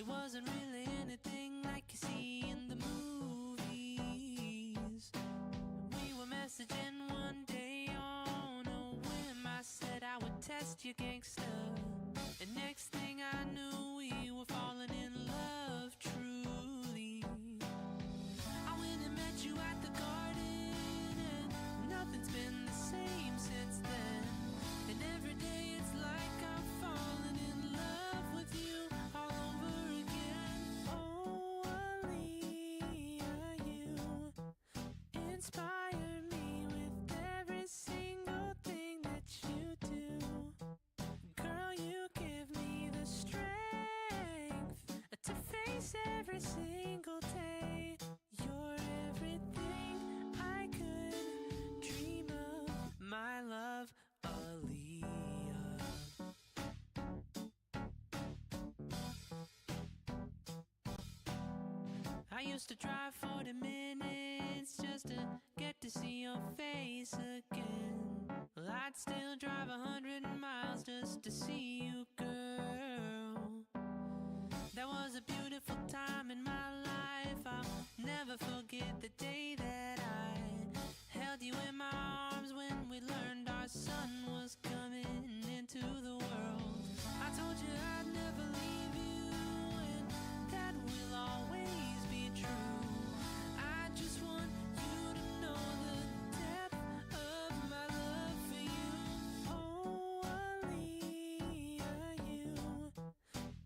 It wasn't really anything like you see in the movies. We were messaging one day on a whim. I said I would test you gangster, and next thing I knew we were falling in love truly. I went and met you at the garden, and nothing's been the same since then. And every day it's like I'm falling in love with you all over again. Oh, Aaliyah, you inspire me with every single thing that you do. Girl, you give me the strength to face every single day. You're everything I could dream of, my love, Aaliyah. I used to drive 40 minutes just to get to see your face again. Well, I'd still drive 100 miles just to see you, girl. That was a beautiful time in my life. I'll never forget the day that I held you in my arms when we learned our son was coming into the world. I told you I'd never leave you and that will always be true. I just want you to know the depth of my love for you. Oh, Aaliyah,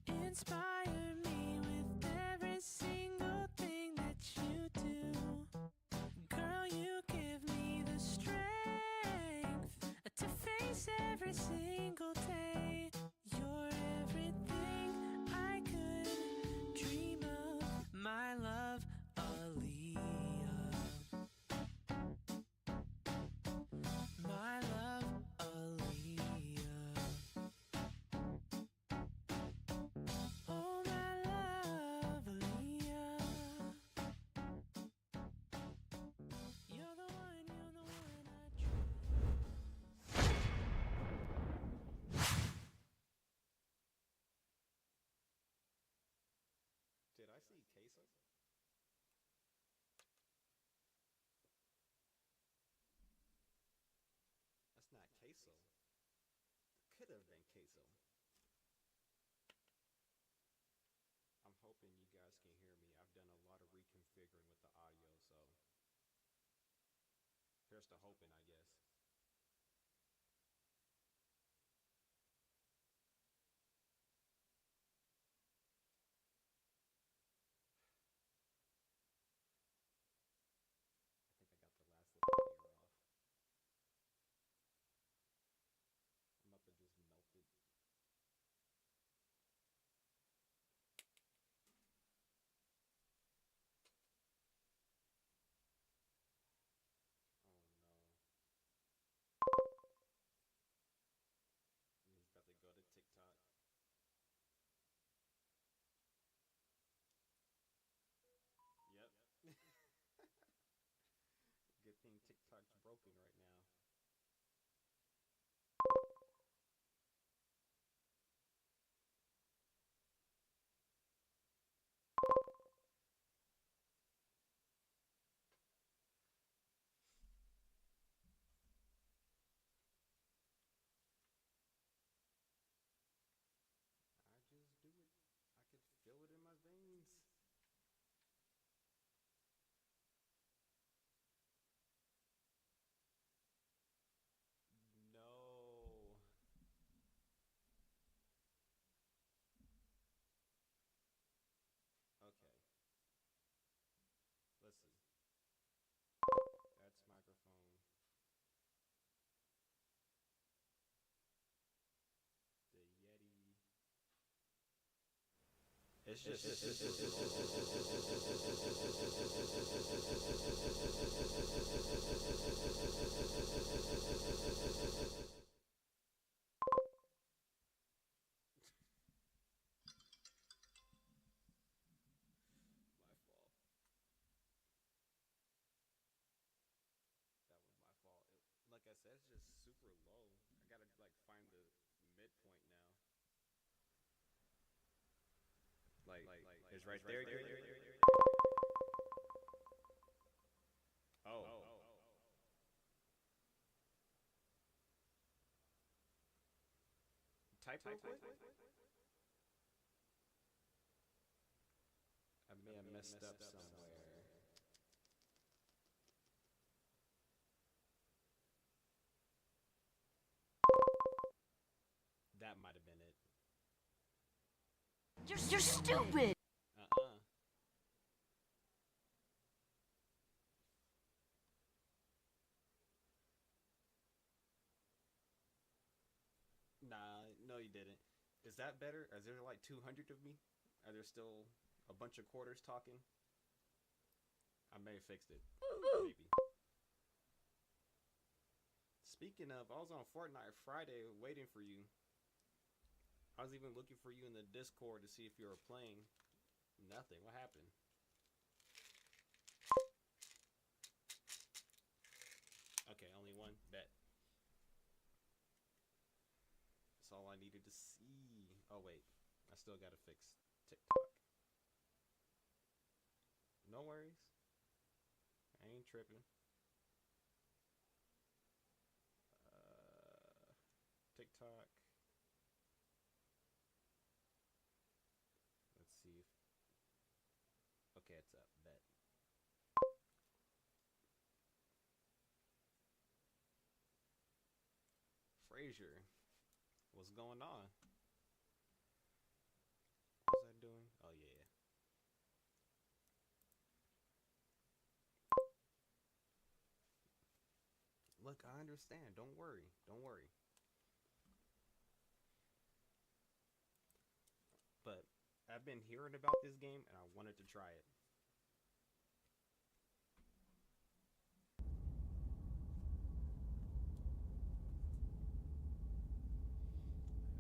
you inspire me with every single thing that you do. Girl, you give me the strength to face every single day. You're everything I could dream of, my love, Aaliyah. My love, Aaliyah. Oh, my love, Aaliyah. You're the one I choose. Did I see queso? That's not queso. It could have been queso. I'm hoping you guys can hear me. I've done a lot of reconfiguring with the audio, so here's the hoping, I guess. I think I got the last little layer off. I'm about to just melt it. Oh no. And he's about to go to TikTok. Yep. Good thing TikTok's broken right now. I just do it. I could feel it in my veins. No. Okay. Listen. That's microphone. The Yeti. It's just my fault. That was my fault. Like I said, it's just super low. I gotta like find the midpoint now. Like right there. Oh. Type real quick? I may have messed up somewhere. That might have been it. You're stupid! Nah, no you didn't. Is that better? Is there like 200 of me? Are there still a bunch of quarters talking? I may have fixed it. Maybe. Speaking of, I was on Fortnite Friday waiting for you. I was even looking for you in the Discord to see if you were playing. Nothing. What happened? Okay, only one. Bet. That's all I needed to see. Oh, wait. I still gotta fix TikTok. No worries. I ain't tripping. TikTok. Let's see if... Okay, it's up. Bet. Frazier. What's going on? What was I doing? Oh, yeah. Look, I understand. Don't worry. Don't worry. But I've been hearing about this game and I wanted to try it.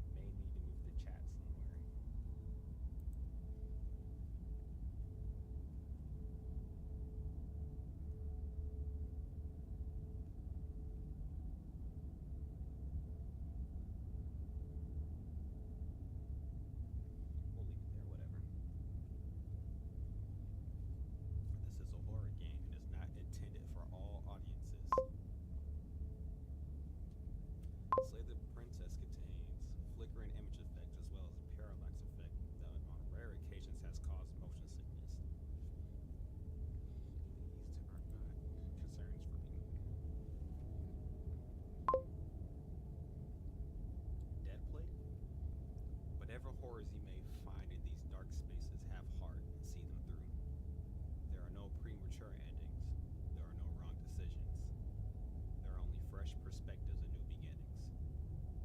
I may need to move the chat somewhere. We'll leave it there, whatever. This is a horror game and is not intended for all audiences. Slay the Princess contains flickering image effects as well as a parallax effect that on rare occasions has caused motion sickness. These are not concerns for me. Deadplate? Whatever horrors you may find in these dark spaces have heart and see them through. There are no premature endings. There are no wrong decisions. There are only fresh perspectives and new beginnings.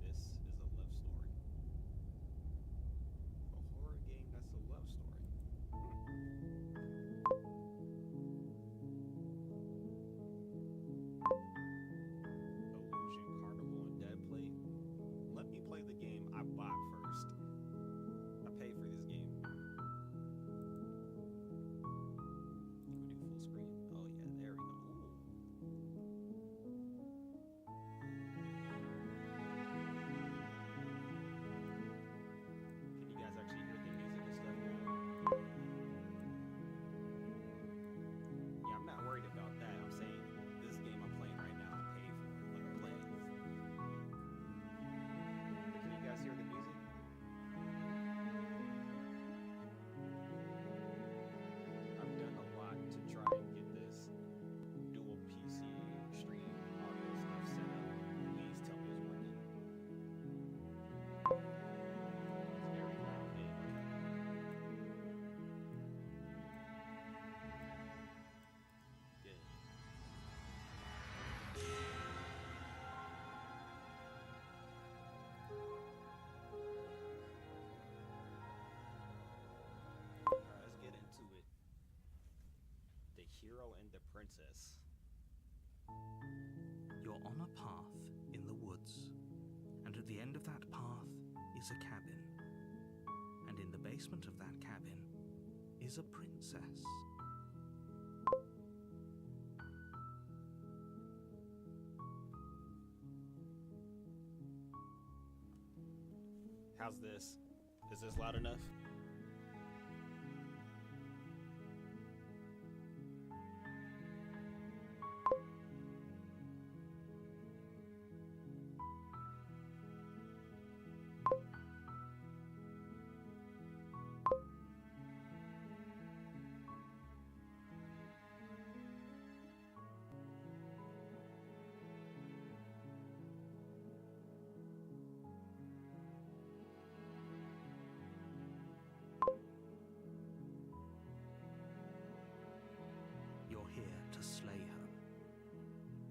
This is a love story. A horror game that's a love story. Illusion Carnival and Deadplate. Let me play the game I bought first. I paid for this game. Can we do full screen? Oh yeah, there we go. Can you guys actually hear the music and stuff now? Yeah, I'm not worried about that. I'm saying this game I'm playing right now, I paid for. Like I'm playing. But can you guys hear the music? I've done a lot to try and get this dual PC stream audio stuff set up. Please tell me it's working. It's very loud. Yeah. Good. Alright, let's get into it. The Hero and the Princess. You're on a path in the woods, and at the end of that path is a cabin. And in the basement of that cabin is a princess. How's this? Is this loud enough?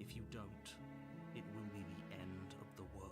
If you don't, it will be the end of the world.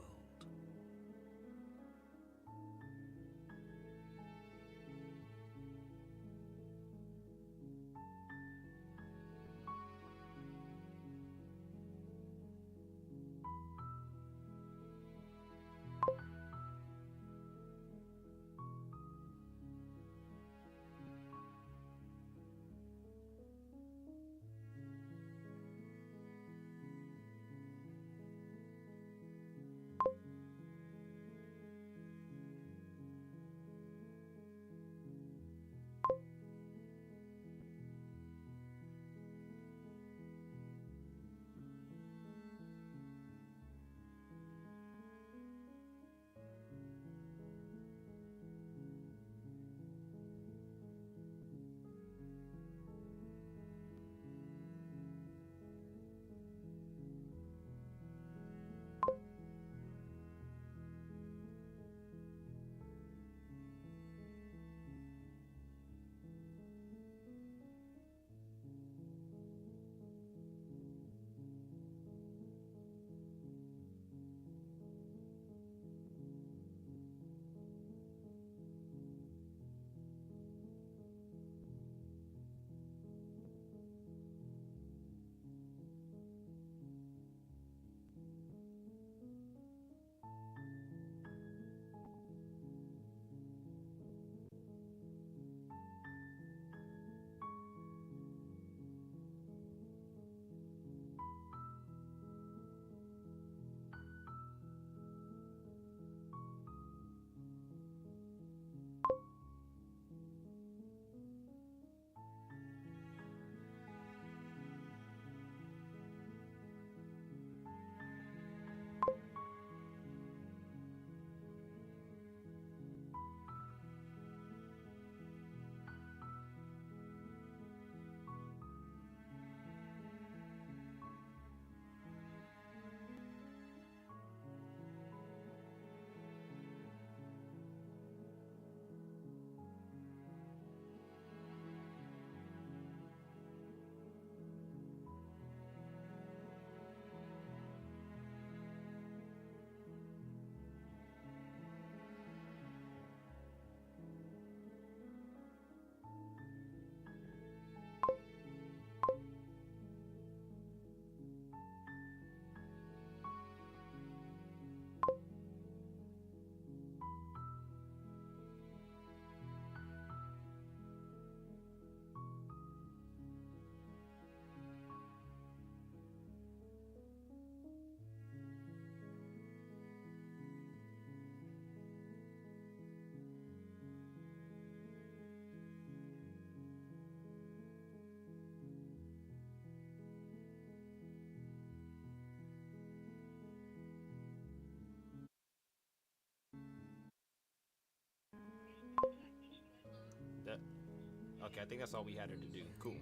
That okay? I think that's all we had her to do. Cool.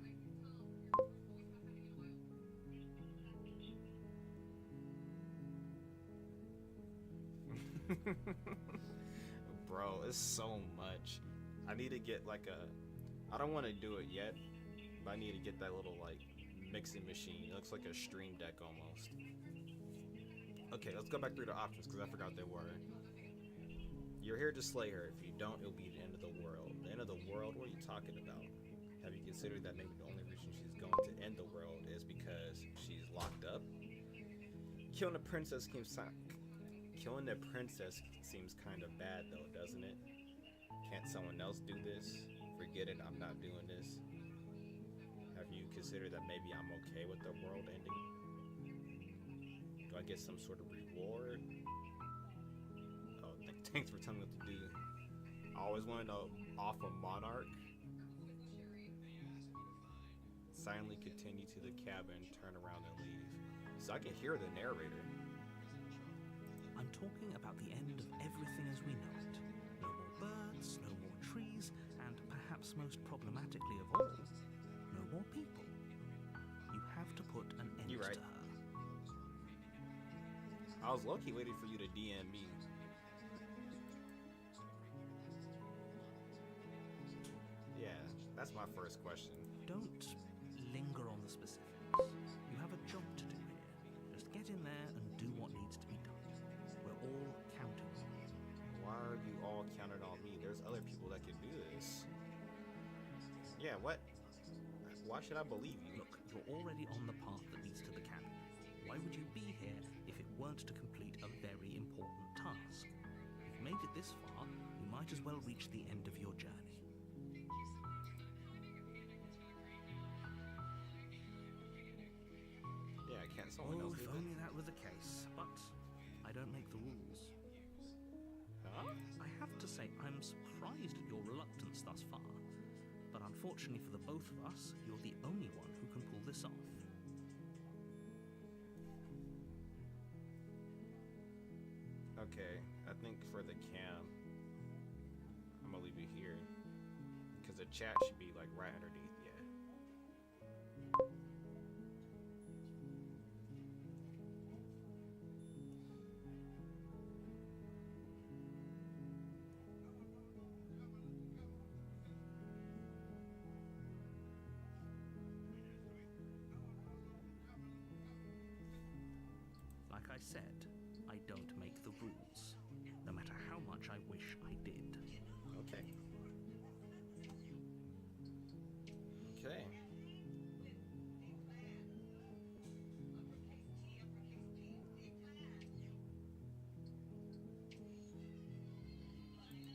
Bro, it's so much. I need to get like a. I don't want to do it yet, but I need to get that little like mixing machine. It looks like a stream deck almost. Okay, let's go back through the options because I forgot they were. You're here to slay her. If you don't, it'll be the end of the world. The end of the world? What are you talking about? Have you considered that maybe the only reason she's going to end the world is because she's locked up? Killing the princess seems kind of bad though, doesn't it? Can't someone else do this? Forget it, I'm not doing this. Have you considered that maybe I'm okay with the world ending? Do I get some sort of reward? Oh, thanks for telling me what to do. I always wanted to off a monarch. Silently continue to the cabin, turn around and leave. So I can hear the narrator. I'm talking about the end of everything as we know it. No more birds, no more trees, and perhaps most problematically of all, no more people. You have to put an end You're right. to her. I was low-key waiting for you to DM me. Yeah, that's my first question. Don't linger on the specifics. You have a job to do here. get in there and do what needs to be done. We're all counting on you. Why are you all counting on me? There's other people that can do this. Yeah, what? Why should I believe you? Look, you're already on the path that leads to the cabin. Why would you be here if it weren't to complete a very important task? You've made it this far, you might as well reach the end of your journey. Yeah, can't someone Oh, else if do only that? that were the case. But I don't make the rules. Huh? I have to say, I'm surprised at your reluctance thus far. But unfortunately for the both of us, you're the only one who can pull this off. Okay, I think for the cam, I'm gonna leave it here. Because the chat should be like right underneath, yeah. Like I said, I don't make the rules, no matter how much I wish I did. Okay. Okay.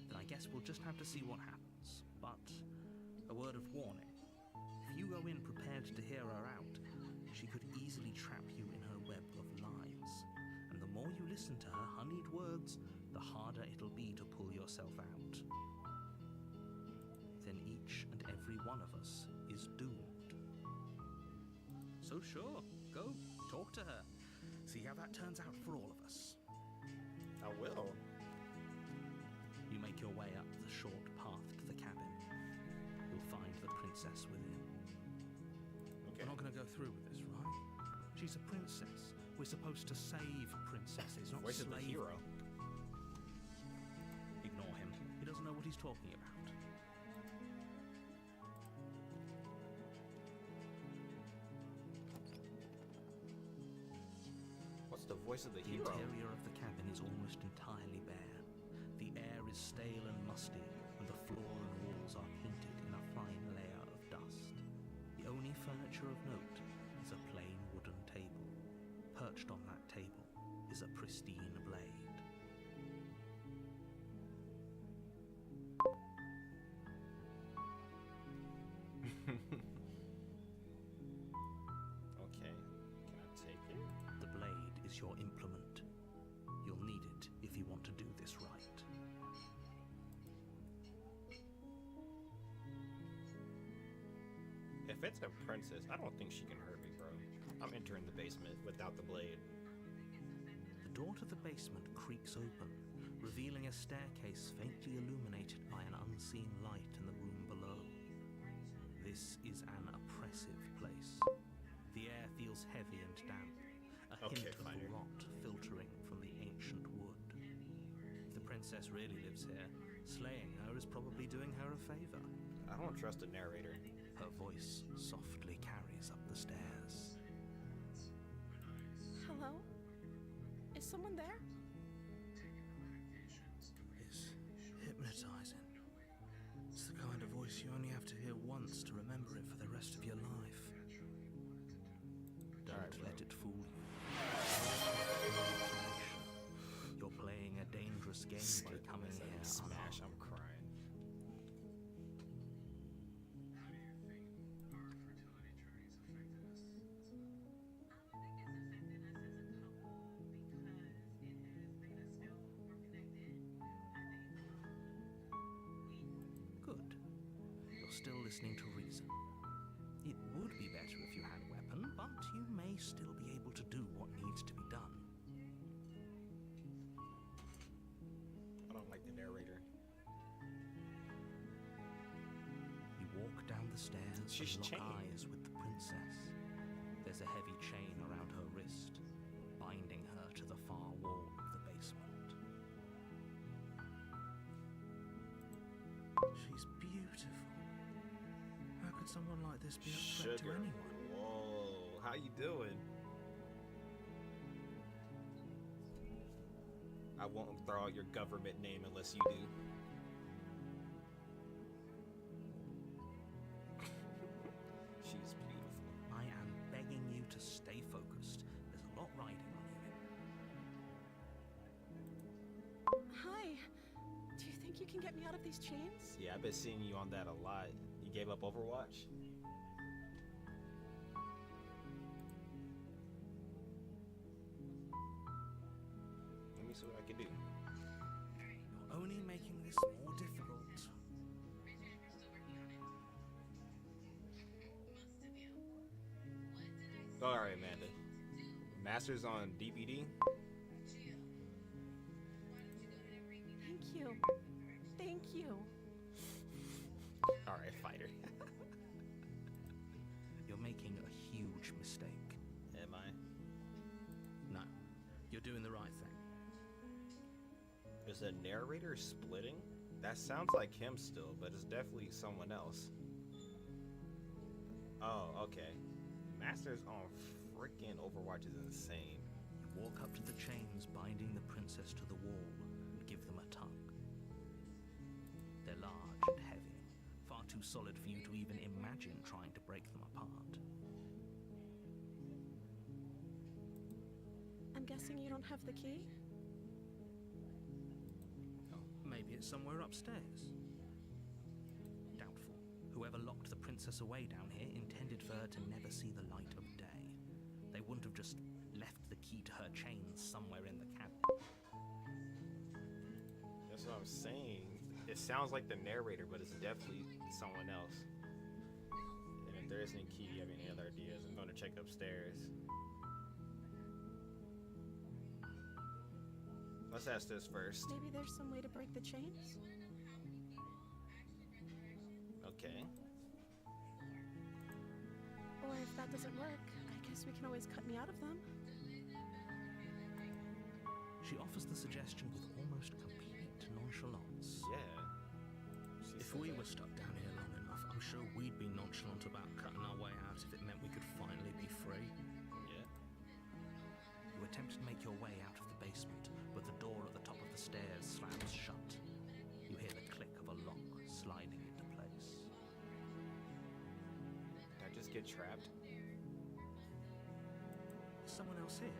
Then I guess we'll just have to see what happens. But a word of warning. If you go in prepared to hear her out, she could easily trap you in her web of lies. And the more you listen to her honeyed words, the harder it'll be to pull yourself out. Then each and every one of us is doomed. So sure, go, talk to her. See how that turns out for all of us. I will. You make your way up the short path to the cabin. You'll find the princess within. Okay. We're not going to go through with this, right? She's a princess. We're supposed to save princesses, not Voice of slave the hero. Ignore him. He doesn't know what he's talking about. What's the voice of the The hero? interior of the cabin is almost entirely bare. The air is stale and musty, and the floor and walls are painted in a fine layer of dust. The only furniture of note is a plain wooden table. Perched on that table is a pristine blade. Okay. Can I take it? The blade is your implement. You'll need it if you want to do this right. If it's a princess, I don't think she can hurt me, bro. I'm entering the basement without the blade. The door to the basement creaks open, revealing a staircase faintly illuminated by an unseen light in the room below. This is an oppressive place. The air feels heavy and damp, a Okay, hint of fine. rot filtering from the ancient wood. If the princess really lives here, slaying her is probably doing her a favor. I don't trust the narrator. Her voice softly carries up the stairs. Hello? Is someone there? It's hypnotizing. It's the kind of voice you only have to hear once to remember it for the rest of your life. Don't Alright, bro. let it fool you. You're playing a dangerous game by coming here Smash, I'm unarmed. crying. Good. You're still listening to reason. It would be better if you had a weapon, but you may still be able to do what needs to be done. I don't like the narrator. You walk down the stairs She's and lock chained. eyes with the princess. There's a heavy chain around her wrist, binding her to the far wall of the basement. She's beautiful. How could someone like this be a threat to Sugar. anyone? Whoa, how you doing? I won't throw out your government name unless you do. She's beautiful. I am begging you to stay focused. There's a lot riding on you. Hi. Do you think you can get me out of these chains? Yeah, I've been seeing you on that a lot. You gave up Overwatch? Let me see what I can do. You're only making this more difficult. Alright, Amanda. Masters on DVD? Thank you. Thank you. Alright, fighter. You're making a huge mistake. Am I? No, you're doing the right thing. Is the narrator splitting? That sounds like him still, but it's definitely someone else. Oh, okay. Masters on freaking Overwatch is insane. You walk up to the chains binding the princess to the wall and give them a tug. They're large and heavy, far too solid for you to even imagine trying to break them apart. I'm guessing you don't have the key? Maybe it's somewhere upstairs. Doubtful. Whoever locked the princess away down here intended for her to never see the light of day. They wouldn't have just left the key to her chains somewhere in the cabinet. That's what I'm saying. It sounds like the narrator, but it's definitely someone else. And if there isn't a key, you have any other ideas? I'm going to check upstairs. Let's ask this first. Maybe there's some way to break the chains? Okay. Or if that doesn't work, I guess we can always cut me out of them. She offers the suggestion with almost complete nonchalance. Yeah. She If said we that. were stuck down here long enough, I'm sure we'd be nonchalant about cutting our way out if it meant we could finally be free. Yeah. You attempt to make your way out of the basement, but the door at the top of the stairs slams shut. You hear the click of a lock sliding into place. Did I just get trapped? Is someone else here?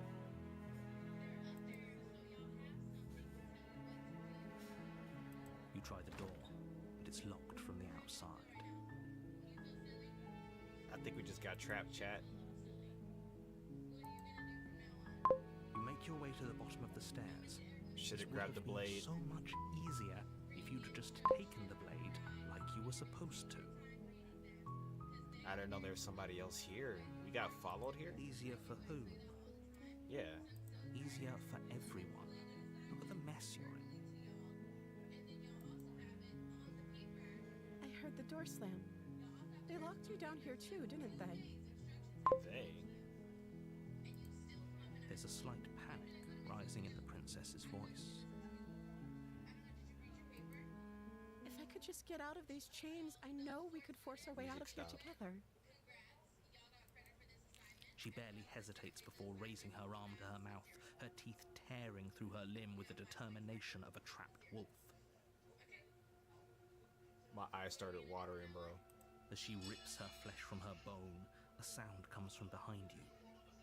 You try the door, but it's locked from the outside. I think we just got trapped, chat. You make your way to the bottom of the stairs. Should This have would grabbed the been blade. So much easier if you'd just taken the blade like you were supposed to. I didn't know there was somebody else here. We got followed here? Easier for whom? Yeah. Easier for everyone. Look at the mess you're in. I heard the door slam. They locked you down here too, didn't they? They. There's a slight panic rising in the princess's voice. If I could just get out of these chains, I know we could force our way out of Music here stopped. together. She barely hesitates before raising her arm to her mouth, her teeth tearing through her limb with the determination of a trapped wolf. My eyes started watering, bro. As she rips her flesh from her bone, a sound comes from behind you,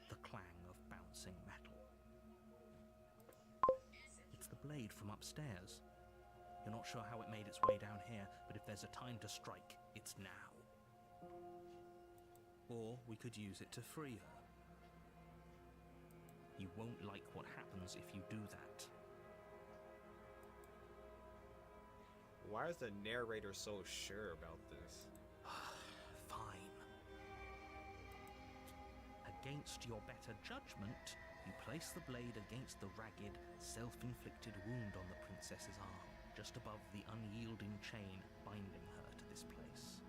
the clang of bouncing metal. It's the blade from upstairs. You're not sure how it made its way down here, but if there's a time to strike, it's now. Or we could use it to free her. You won't like what happens if you do that. Why is the narrator so sure about this? Fine. Against your better judgment, you place the blade against the ragged, self-inflicted wound on the princess's arm, just above the unyielding chain binding her to this place.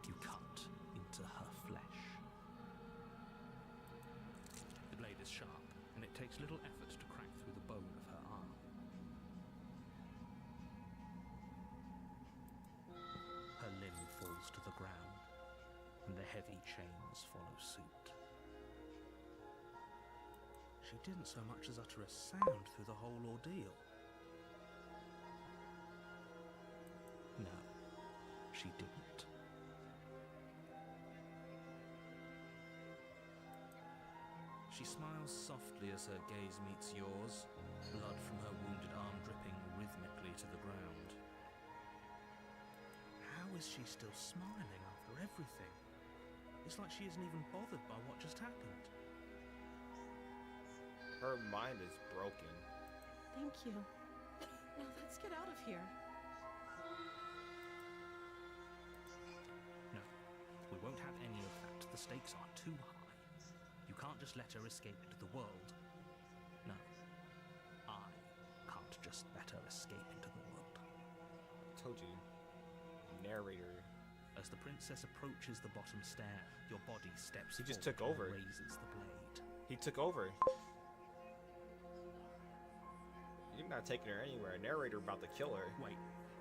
You cut into her flesh. The blade is sharp, and it takes little effort to crack through the bone of her arm. Her limb falls to the ground, and the heavy chains follow suit. She didn't so much as utter a sound through the whole ordeal. No, she didn't. She smiles softly as her gaze meets yours, blood from her wounded arm dripping rhythmically to the ground. How is she still smiling after everything? It's like she isn't even bothered by what just happened. Her mind is broken. Thank you. Now let's get out of here. No, we won't have any of that. The stakes are too high. You can't just let her escape into the world. No, I can't just let her escape into the world. I told you, narrator. As the princess approaches the bottom stair, your body steps He just forward took over. and raises the blade. He took over. You're not taking her anywhere. Narrator about to kill her. Wait,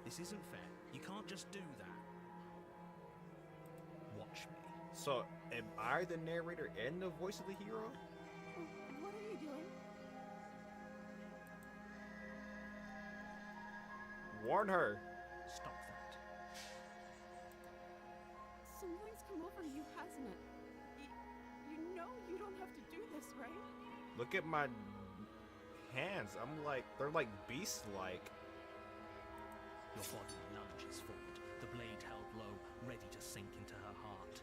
this isn't fair. You can't just do that. Watch me. So, am I the narrator and the voice of the hero? What are you doing? Warn her. Stop that. Something's come over you, hasn't it? You know you don't have to do this, right? Look at my hands. They're like beast-like. Your body lunges forward, the blade held low, ready to sink into her heart.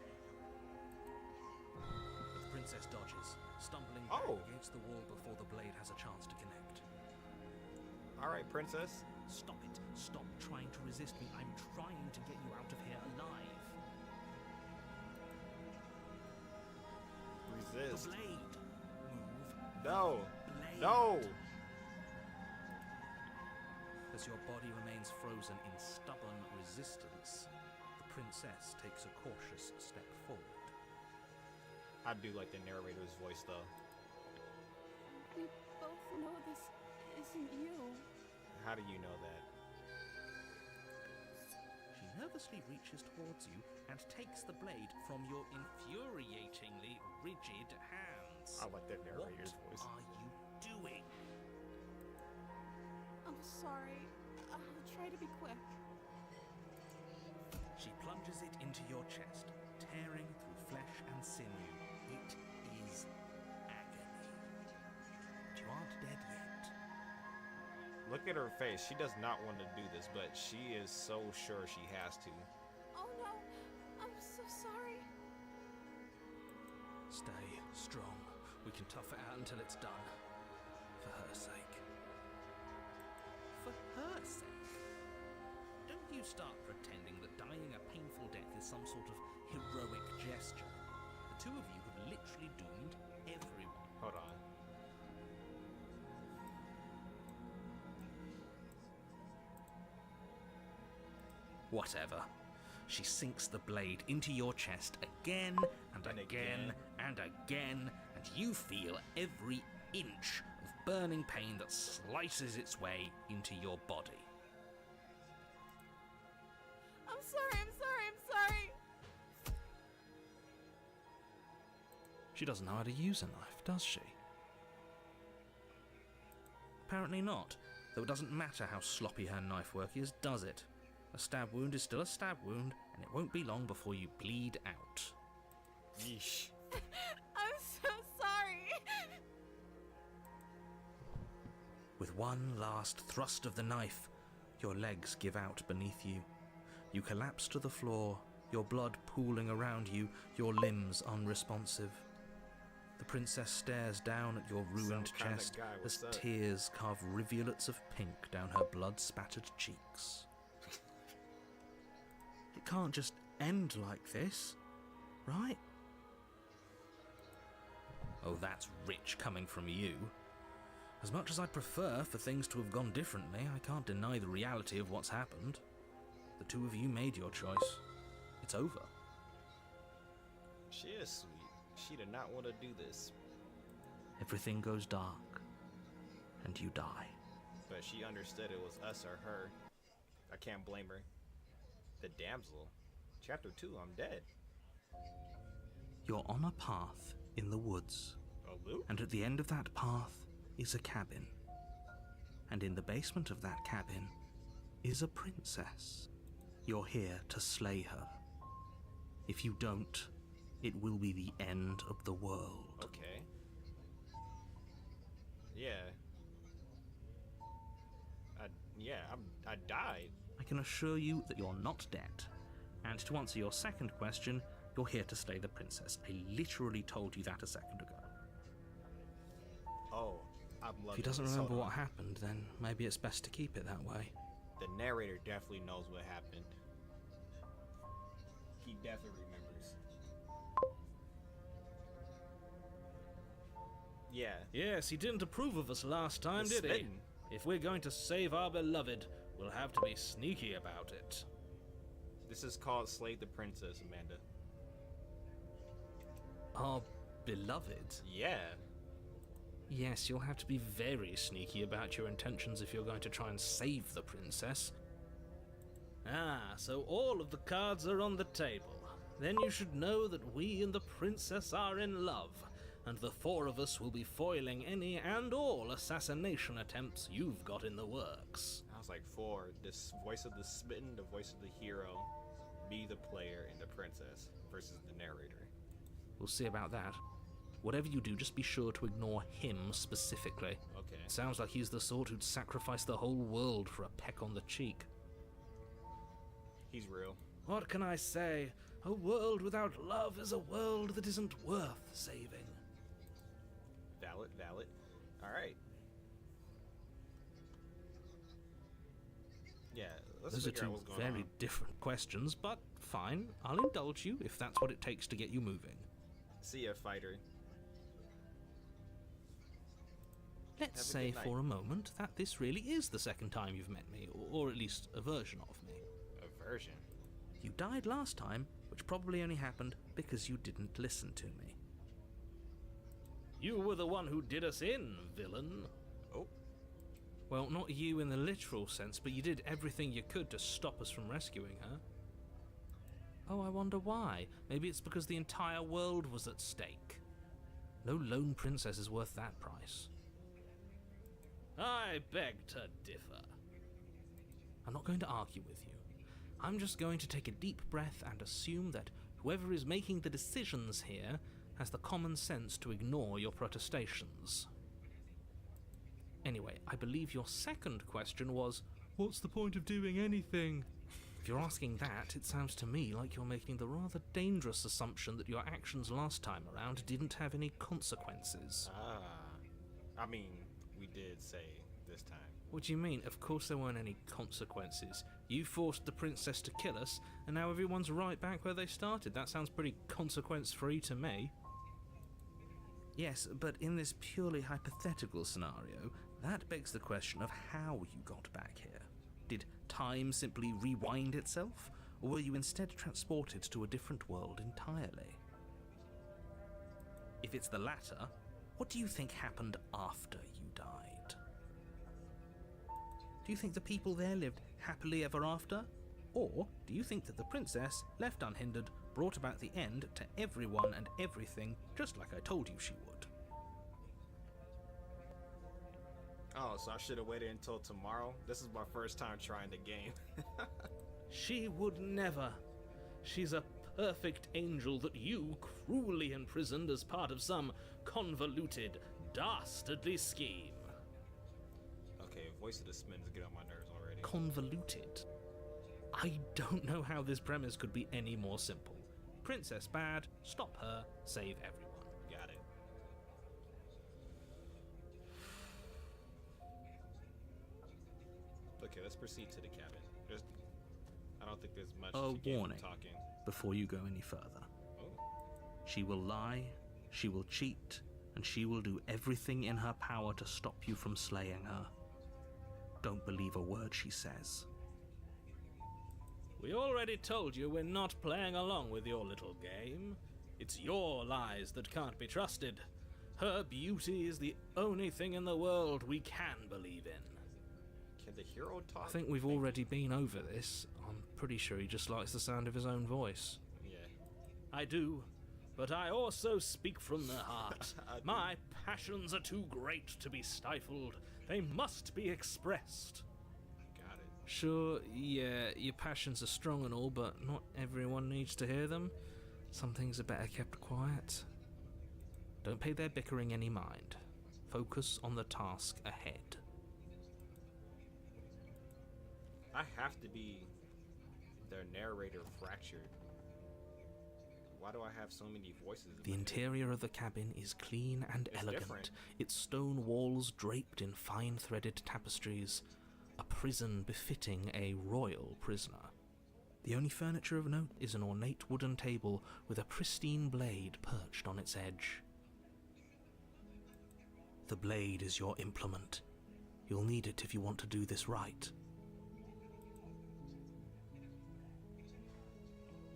But the princess dodges, stumbling back against the wall before the blade has a chance to connect. Alright, princess. Stop it. Stop trying to resist me. I'm trying to get you out of here alive. Resist. The blade. Move. No. Blade. No. As your body remains frozen in stubborn resistance, the princess takes a cautious step forward. I do like the narrator's voice, though. We both know this isn't you. How do you know that? She nervously reaches towards you and takes the blade from your infuriatingly rigid hands. I like that narrator's voice. What are you doing? I'm sorry. I'll try to be quick. She plunges it into your chest, tearing through flesh and sinew. It is agony. But you aren't dead yet. Look at her face. She does not want to do this, but she is so sure she has to. Oh no, I'm so sorry. Stay strong. We can tough it out until it's done. For her sake. For her sake? Don't you start pretending that dying a painful death is some sort of heroic gesture. The two of you have literally doomed everyone. Hold on. Whatever. She sinks the blade into your chest again and again and again, and you feel every inch of burning pain that slices its way into your body. I'm sorry. She doesn't know how to use a knife, does she? Apparently not, though it doesn't matter how sloppy her knife work is, does it? A stab wound is still a stab wound, and it won't be long before you bleed out. Yeesh. I'm so sorry. With one last thrust of the knife, your legs give out beneath you. You collapse to the floor, your blood pooling around you, your limbs unresponsive. The princess stares down at your ruined Some kinda chest guy, as what's up? tears carve rivulets of pink down her blood-spattered cheeks. It can't just end like this, right? Oh, that's rich coming from you. As much as I'd prefer for things to have gone differently, I can't deny the reality of what's happened. The two of you made your choice. It's over. She is sweet. She did not want to do this, Everything goes dark, and you die. but she understood it was us or her. I can't blame her. The damsel. Chapter 2, I'm dead. You're on a path in the woods. A loop? And at the end of that path is a cabin. And in the basement of that cabin is a princess. You're here to slay her. If you don't, it will be the end of the world. Okay. Yeah. I died. I can assure you that you're not dead. And to answer your second question, you're here to slay the princess. I literally told you that a second ago. Oh, I'm loving If he doesn't this. remember Hold what on. happened, then maybe it's best to keep it that way. The narrator definitely knows what happened. He definitely remembers. Yeah. Yes, he didn't approve of us last time, The did he? smitten. If we're going to save our beloved, we'll have to be sneaky about it. This is called Slay the Princess, Amanda. Our beloved? Yeah. Yes, you'll have to be very sneaky about your intentions if you're going to try and save the princess. Ah, so all of the cards are on the table. Then you should know that we and the princess are in love, and the four of us will be foiling any and all assassination attempts you've got in the works. I was like, four. This voice of the smitten, the voice of the hero, be the player, and the princess versus the narrator. We'll see about that. Whatever you do, just be sure to ignore him specifically. Okay. Sounds like he's the sort who'd sacrifice the whole world for a peck on the cheek. He's real. What can I say? A world without love is a world that isn't worth saving. Valid. Alright. Yeah, let's Those are figure out two what's going very on. different questions, but fine. I'll indulge you if that's what it takes to get you moving. See ya, fighter. Let's Have a say good night. for a moment that this really is the second time you've met me, or at least a version of me. Aversion. You died last time, which probably only happened because you didn't listen to me. You were the one who did us in, villain. Oh. Well, not you in the literal sense, but you did everything you could to stop us from rescuing her. Oh, I wonder why. Maybe it's because the entire world was at stake. No lone princess is worth that price. I beg to differ. I'm not going to argue with you. I'm just going to take a deep breath and assume that whoever is making the decisions here has the common sense to ignore your protestations. Anyway, I believe your second question was, what's the point of doing anything? If you're asking that, it sounds to me like you're making the rather dangerous assumption that your actions last time around didn't have any consequences. I mean, we did say this time. What do you mean? Of course there weren't any consequences. You forced the princess to kill us, and now everyone's right back where they started. That sounds pretty consequence-free to me. Yes, but in this purely hypothetical scenario, that begs the question of how you got back here. Did time simply rewind itself, or were you instead transported to a different world entirely? If it's the latter, what do you think happened after you died? Do you think the people there lived happily ever after? Or do you think that the princess, left unhindered, brought about the end to everyone and everything, just like I told you she would? Oh, so I should have waited until tomorrow? This is my first time trying the game. She would never. She's a perfect angel that you cruelly imprisoned as part of some convoluted, dastardly scheme. Okay, voice of the Smiths get on my nerves already. Convoluted? I don't know how this premise could be any more simple. Princess bad, stop her, save everyone. Got it. Okay, let's proceed to the cabin. I don't think there's much A to gain from warning. talking. Before you go any further. Oh, She will lie, she will cheat, and she will do everything in her power to stop you from slaying her. Don't believe a word she says. We already told you we're not playing along with your little game. It's your lies that can't be trusted. Her beauty is the only thing in the world we can believe in. can the hero talk? I think we've already been over this. I'm pretty sure he just likes the sound of his own voice. Yeah. I do. but I also speak from the heart. My passions are too great to be stifled. They must be expressed. Got it. Sure, yeah, your passions are strong and all, but not everyone needs to hear them. Some things are better kept quiet. Don't pay their bickering any mind. Focus on the task ahead. I have to be their narrator fractured. Why do I have so many voices? The interior of the cabin is clean and It's elegant, different. its stone walls draped in fine-threaded tapestries, a prison befitting a royal prisoner. The only furniture of note is an ornate wooden table with a pristine blade perched on its edge. The blade is your implement. You'll need it if you want to do this right.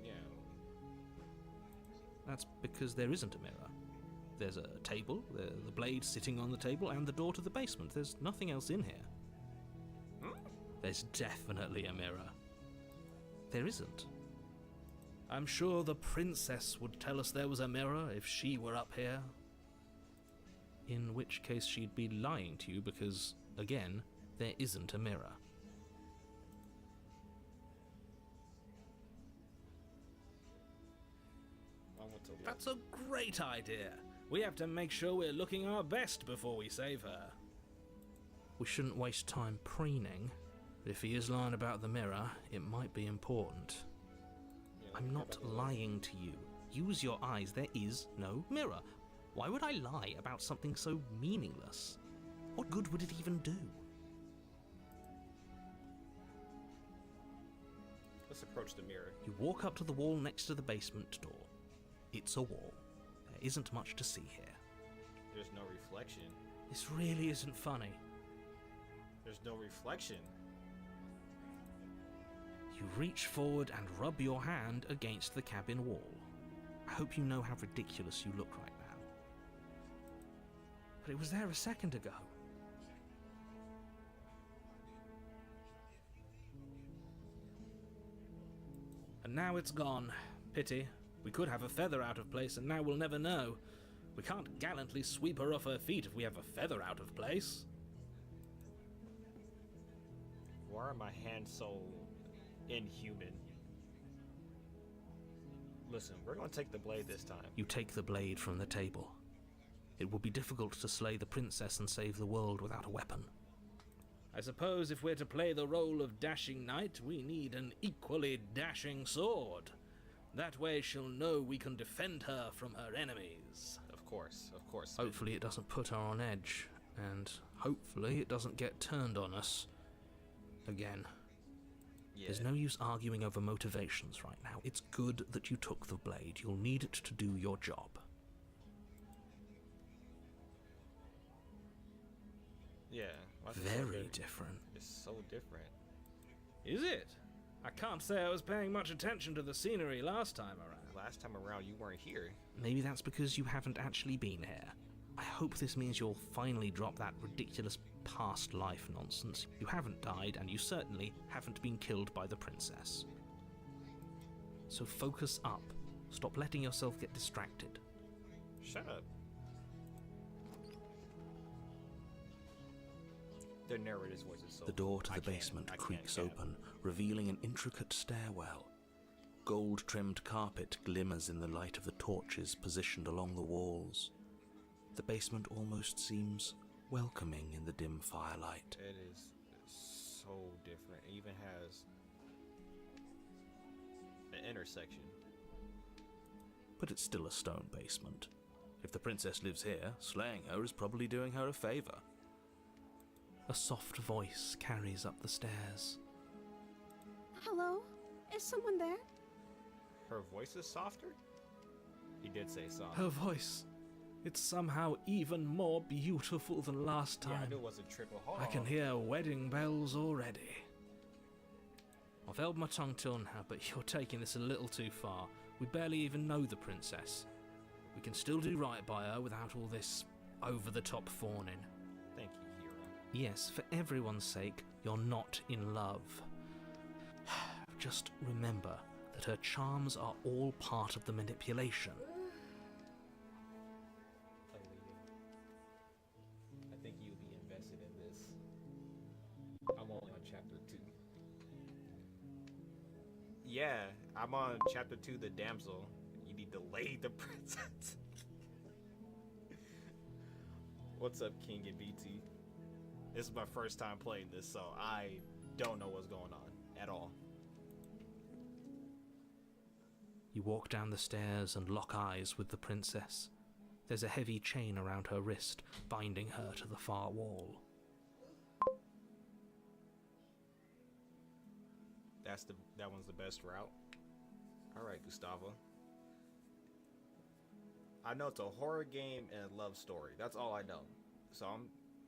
Yeah. That's because there isn't a mirror. There's a table, the blade sitting on the table, and the door to the basement. There's nothing else in here. There's definitely a mirror. There isn't. I'm sure the princess would tell us there was a mirror if she were up here. In which case she'd be lying to you because, again, there isn't a mirror. I want to look. That's a great idea. We have to make sure we're looking our best before we save her. We shouldn't waste time preening. If he is lying about the mirror, it might be important. Yeah, I'm not lying to you. Use your eyes. There is no mirror. Why would I lie about something so meaningless? What good would it even do? Let's approach the mirror. You walk up to the wall next to the basement door. It's a wall. There isn't much to see here. There's no reflection. This really isn't funny. There's no reflection. You reach forward and rub your hand against the cabin wall. I hope you know how ridiculous you look right now. But it was there a second ago. And now it's gone. Pity. We could have a feather out of place, and now we'll never know. We can't gallantly sweep her off her feet if we have a feather out of place. Why are my hands so inhuman? Listen, we're gonna take the blade this time. You take the blade from the table. It will be difficult to slay the princess and save the world without a weapon. I suppose if we're to play the role of dashing knight, we need an equally dashing sword. That way she'll know we can defend her from her enemies. Of course. Hopefully it doesn't put her on edge, and hopefully it doesn't get turned on us again. Yeah. There's no use arguing over motivations right now. It's good that you took the blade. You'll need it to do your job. Yeah. Life is so Very good. different. It's so different. Is it? I can't say I was paying much attention to the scenery last time around. Last time around, you weren't here. Maybe that's because you haven't actually been here. I hope this means you'll finally drop that ridiculous past life nonsense. You haven't died, and you certainly haven't been killed by the princess. So focus up. Stop letting yourself get distracted. Shut up. The narrator's voice is so. The door to I the can't- basement I can't creaks get it. open, revealing an intricate stairwell. Gold-trimmed carpet glimmers in the light of the torches positioned along the walls. The basement almost seems welcoming in the dim firelight. It is so different. It even has an intersection. But it's still a stone basement. If the princess lives here, slaying her is probably doing her a favor. A soft voice carries up the stairs. Hello? Is someone there? Her voice is softer? He did say soft. Her voice. It's somehow even more beautiful than last Yeah, I time. knew it wasn't triple. Hold I can on. hear wedding bells already. I've held my tongue till now, but you're taking this a little too far. We barely even know the princess. We can still do right by her without all this over-the-top fawning. Thank you, hero. Yes, for everyone's sake, you're not in love. Just remember that her charms are all part of the manipulation. Yeah, I'm on chapter 2, the damsel. You need to lay the princess. What's up, King and BT? This is my first time playing this, so I don't know what's going on at all. You walk down the stairs and lock eyes with the princess. There's a heavy chain around her wrist, binding her to the far wall. That one's the best route. Alright, Gustavo. I know it's a horror game and a love story. That's all I know. So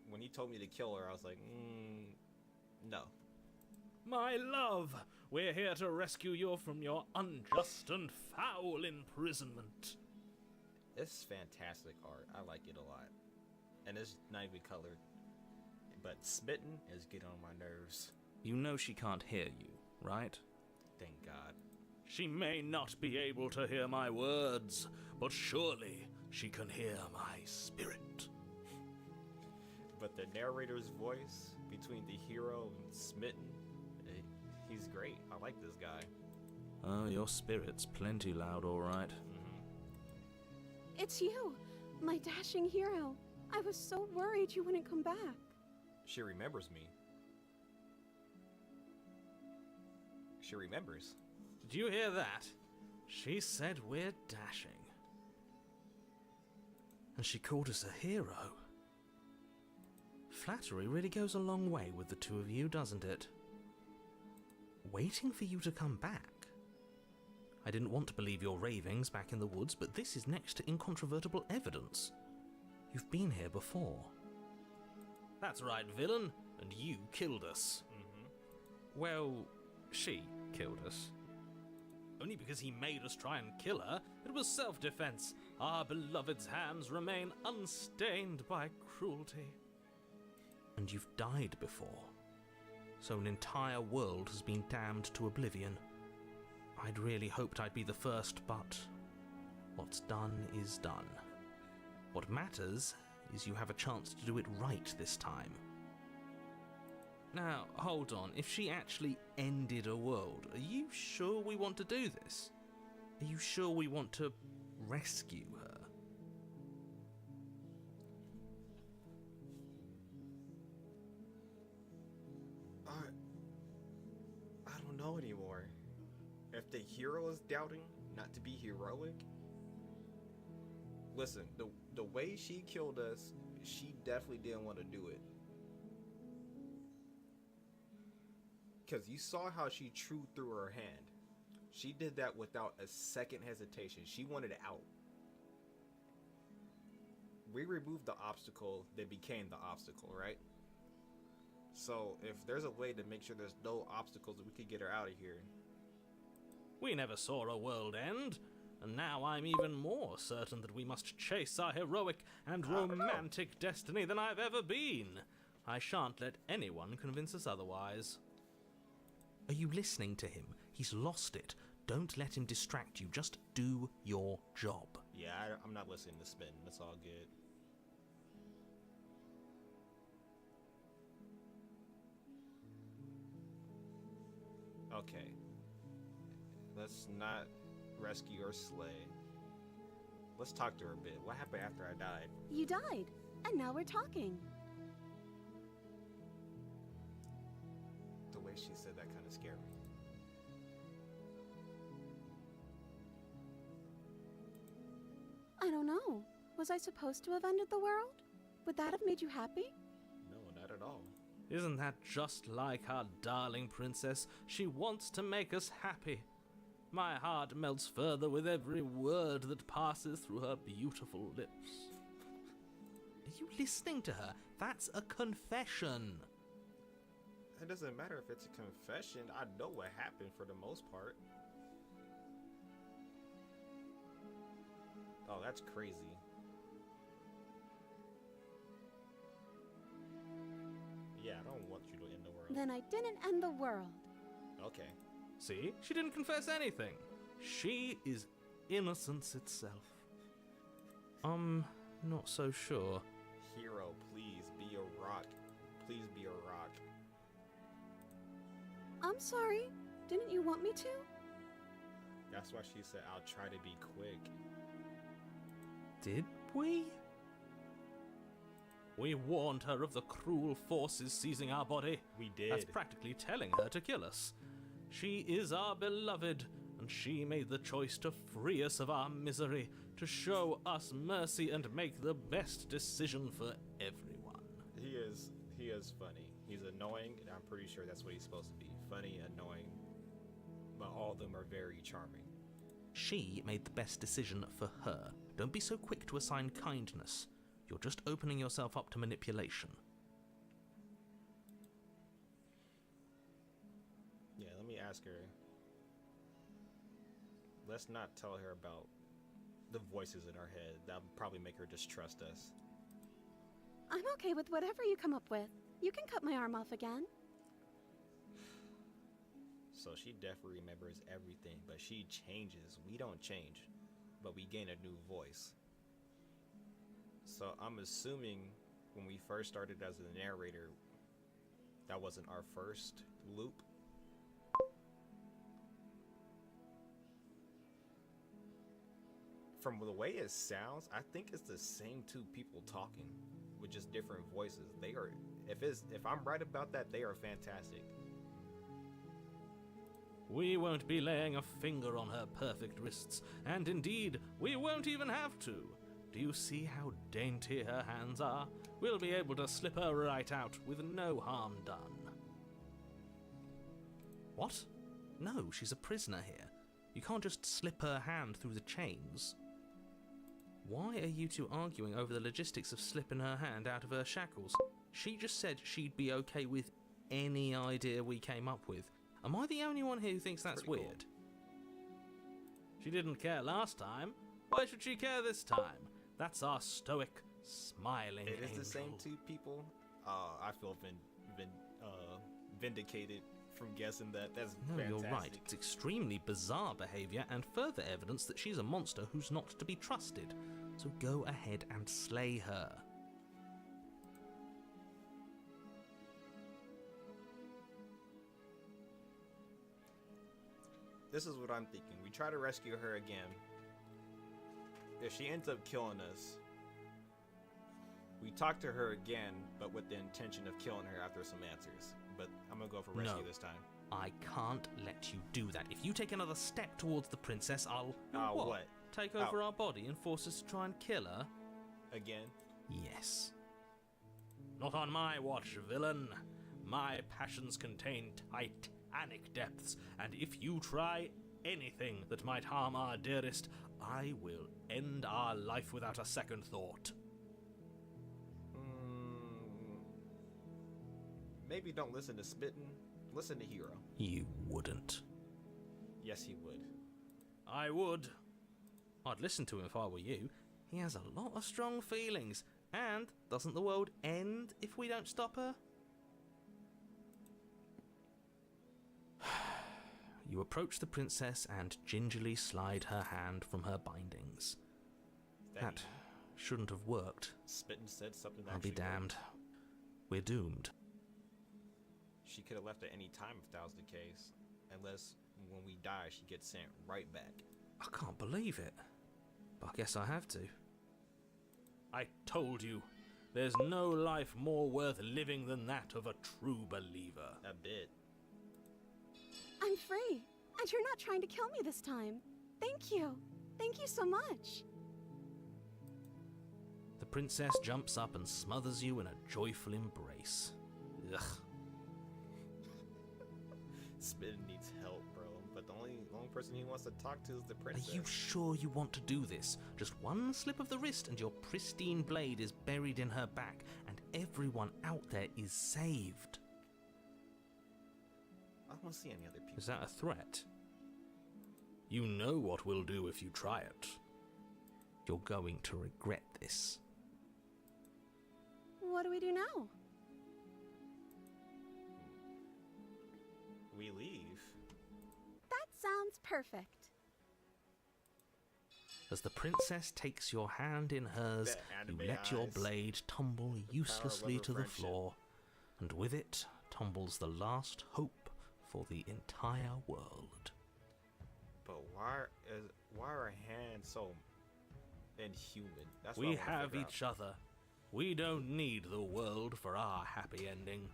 when he told me to kill her, I was like, no. My love, we're here to rescue you from your unjust and foul imprisonment. It's fantastic art. I like it a lot. And it's not even colored. But smitten is getting on my nerves. You know she can't hear you, right? Thank God. She may not be able to hear my words, but surely she can hear my spirit. But the narrator's voice between the hero and smitten, he's great. I like this guy. Oh, your spirit's plenty loud, all right. It's you, my dashing hero. I was so worried you wouldn't come back. She remembers me. She remembers. Did you hear that? She said we're dashing. And she called us a hero. Flattery really goes a long way with the two of you, doesn't it? Waiting for you to come back. I didn't want to believe your ravings back in the woods, but this is next to incontrovertible evidence. You've been here before. That's right, villain, and you killed us. Well, she killed us. Only because he made us try and kill her. It was self-defense. Our beloved's hands remain unstained by cruelty. And you've died before. So an entire world has been damned to oblivion. I'd really hoped I'd be the first, but what's done is done. What matters is you have a chance to do it right this time. Now, hold on. If she actually ended a world, are you sure we want to do this? Are you sure we want to rescue her? I don't know anymore. If the hero is doubting not to be heroic, listen, the way she killed us, she definitely didn't want to do it. Because you saw how she chewed through her hand. She did that without a second hesitation. She wanted out. We removed the obstacle that became the obstacle, right? So if there's a way to make sure there's no obstacles, we could get her out of here. We never saw a world end, and now I'm even more certain that we must chase our heroic and romantic destiny than I've ever been. I shan't let anyone convince us otherwise. Are you listening to him? He's lost it. Don't let him distract you. Just do your job. Yeah, I'm not listening to spin. That's all good. Okay. Let's not rescue or slay. Let's talk to her a bit. What happened after I died? You died, and now we're talking. The way she said that kind of scared me. I don't know. Was I supposed to have ended the world? Would that have made you happy? No, not at all. Isn't that just like our darling princess? She wants to make us happy. My heart melts further with every word that passes through her beautiful lips. Are you listening to her? That's a confession. It doesn't matter if it's a confession. I know what happened for the most part. Oh, that's crazy. Yeah, I don't want you to end the world. Then I didn't end the world. Okay. See? She didn't confess anything. She is innocence itself. Not so sure. Hero, please be a rock. Please be a rock. I'm sorry. Didn't you want me to? That's why she said, I'll try to be quick. Did we? We warned her of the cruel forces seizing our body. We did. That's practically telling her to kill us. She is our beloved, and she made the choice to free us of our misery, to show us mercy and make the best decision for everyone. He is funny. He's annoying, and I'm pretty sure that's what he's supposed to be. Funny, annoying, but all of them are very charming. She made the best decision for her. Don't be so quick to assign kindness. You're just opening yourself up to manipulation. Yeah, let me ask her. Let's not tell her about the voices in our head. That would probably make her distrust us. I'm okay with whatever you come up with. You can cut my arm off again. So she definitely remembers everything, but she changes. We don't change, but we gain a new voice. So I'm assuming when we first started as a narrator, that wasn't our first loop. From the way it sounds, I think it's the same two people talking with just different voices. They are, if I'm right about that, they are fantastic. We won't be laying a finger on her perfect wrists, and indeed, we won't even have to. Do you see how dainty her hands are? We'll be able to slip her right out with no harm done. What? No, she's a prisoner here. You can't just slip her hand through the chains. Why are you two arguing over the logistics of slipping her hand out of her shackles? She just said she'd be okay with any idea we came up with. Am I the only one here who thinks that's Pretty cool. weird? She didn't care last time. Why should she care this time? That's our stoic, smiling It is angel. the same two people. I feel vindicated from guessing that. That's No, fantastic. you're right. It's extremely bizarre behaviour and further evidence that she's a monster who's not to be trusted. So go ahead and slay her. This is what I'm thinking. We try to rescue her again. If she ends up killing us, we talk to her again, but with the intention of killing her after some answers. But I'm gonna go for rescue No. this time. I can't let you do that. If you take another step towards the princess, I'll... What? Take over our body and force us to try and kill her? Again? Yes. Not on my watch, villain. My passions contain titanic depths, and if you try anything that might harm our dearest, I will end our life without a second thought. Maybe don't listen to Spittin'. Listen to Hero. You wouldn't. Yes, he would. I would. I'd listen to him if I were you. He has a lot of strong feelings. And doesn't the world end if we don't stop her? You approach the princess and gingerly slide her hand from her bindings. That shouldn't have worked. Spittin' said something that I'll be actually worked. damned. We're doomed. She could have left at any time if that was the case. Unless when we die, she gets sent right back. I can't believe it. But I guess I have to. I told you, there's no life more worth living than that of a true believer. A bit. I'm free, and you're not trying to kill me this time. Thank you. Thank you so much. The princess jumps up and smothers you in a joyful embrace. Ugh. Spittin' needs help, bro. But the only person he wants to talk to is the Are princess. you sure you want to do this? Just one slip of the wrist and your pristine blade is buried in her back, and everyone out there is saved. I don't want to see any other people. Is that a threat? You know what we'll do if you try it. You're going to regret this. What do we do now? We leave. That sounds perfect. As the princess takes your hand in hers, That you anime let your eyes. blade tumble uselessly love, to and the friendship. floor, and with it tumbles the last hope for the entire world. But why are hands so inhuman? That's what I We wanna have figure out. each other. We don't need the world for our happy ending.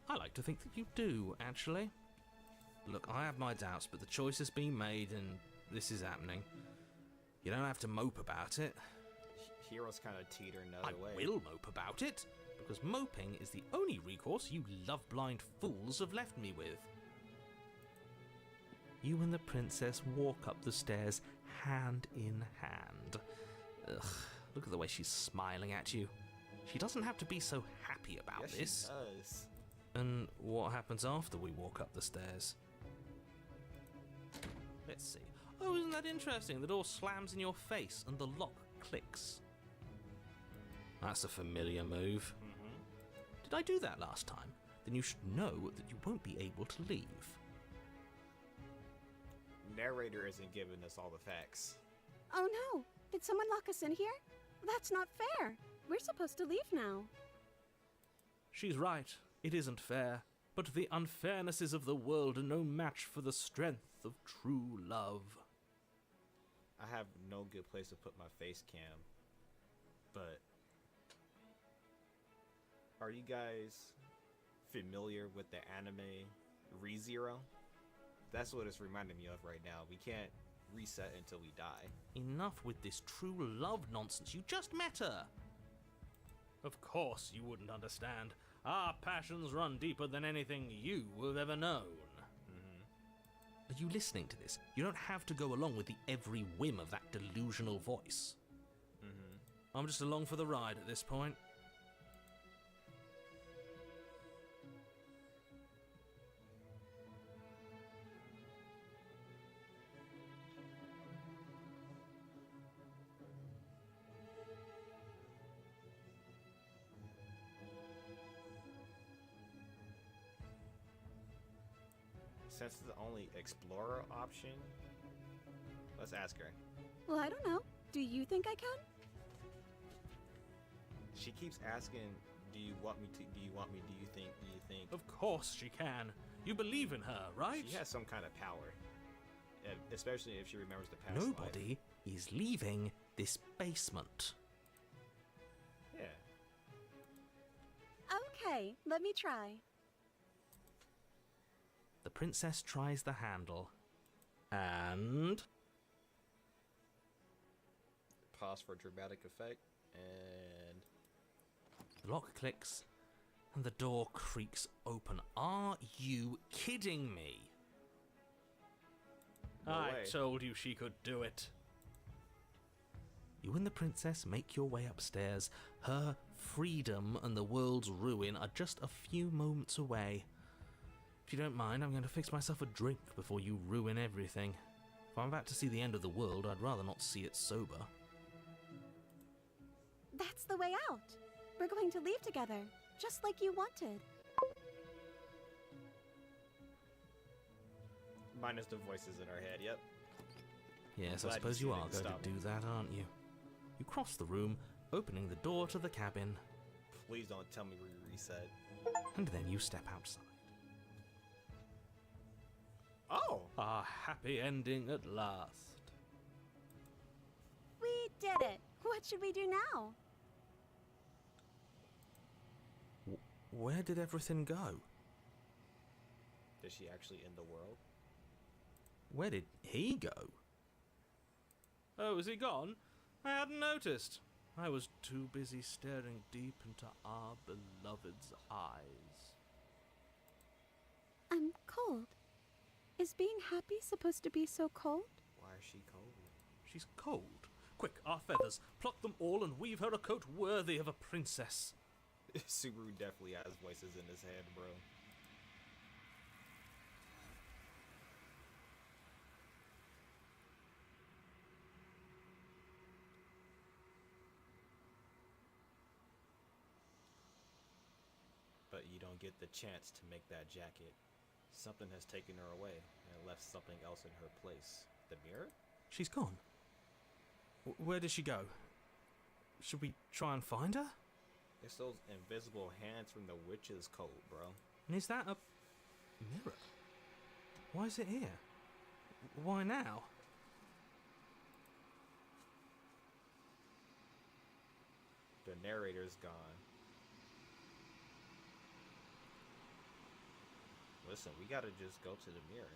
I like to think that you do, actually. Look, I have my doubts, but the choice has been made and this is happening. You don't have to mope about it. Heroes kind of teeter I another way. will mope about it, because moping is the only recourse you love-blind fools have left me with. You and the princess walk up the stairs hand in hand. Ugh, look at the way she's smiling at you. She doesn't have to be so happy about Yes, this. she does. And what happens after we walk up the stairs? Let's see. Oh, isn't that interesting? The door slams in your face and the lock clicks. That's a familiar move. Did I do that last time? Then you should know that you won't be able to leave. Narrator isn't giving us all the facts. Oh no! Did someone lock us in here? That's not fair. We're supposed to leave now. She's right. It isn't fair. But the unfairnesses of the world are no match for the strength of true love. I have no good place to put my face cam, but are you guys familiar with the anime ReZero? That's what it's reminding me of right now. We can't reset until we die. Enough with this true love nonsense. You just met her. Of course you wouldn't understand. Our passions run deeper than anything you have ever known. Are you listening to this? You don't have to go along with the every whim of that delusional voice. I'm just along for the ride at this point. Since it's the only explorer option, let's ask her. Well, I don't know. Do you think I can? She keeps asking, do you want me to, do you want me, do you think? Of course she can. You believe in her, right? She has some kind of power. Especially if she remembers the past life. Nobody is leaving this basement. Yeah. Okay, let me try. The princess tries the handle. And... Pause for dramatic effect, and the lock clicks, and the door creaks open. Are you kidding me? No I way. told you she could do it. You and the princess make your way upstairs. Her freedom and the world's ruin are just a few moments away. If you don't mind, I'm going to fix myself a drink before you ruin everything. If I'm about to see the end of the world, I'd rather not see it sober. That's the way out. We're going to leave together, just like you wanted. minus the voices in our head. Yep. Yes, I Glad suppose you you see are it going stop. to do that, aren't you? You cross the room, opening the door to the cabin, Please don't tell me we reset. and then you step outside. Oh! A happy ending at last. We did it. What should we do now? Where did everything go? Is she actually in the world? Where did he go? Oh, is he gone? I hadn't noticed. I was too busy staring deep into our beloved's eyes. I'm cold. Is being happy supposed to be so cold? Why is she cold? She's cold. Quick, our feathers. Pluck them all and weave her a coat worthy of a princess. Subaru definitely has voices in his head, bro. But you don't get the chance to make that jacket. Something has taken her away and left something else in her place. The mirror? She's gone. Where did she go? Should we try and find her? It's those invisible hands from the witch's code, bro. And is that a mirror? Why is it here? Why now? The narrator's gone. Listen, we gotta just go to the mirror.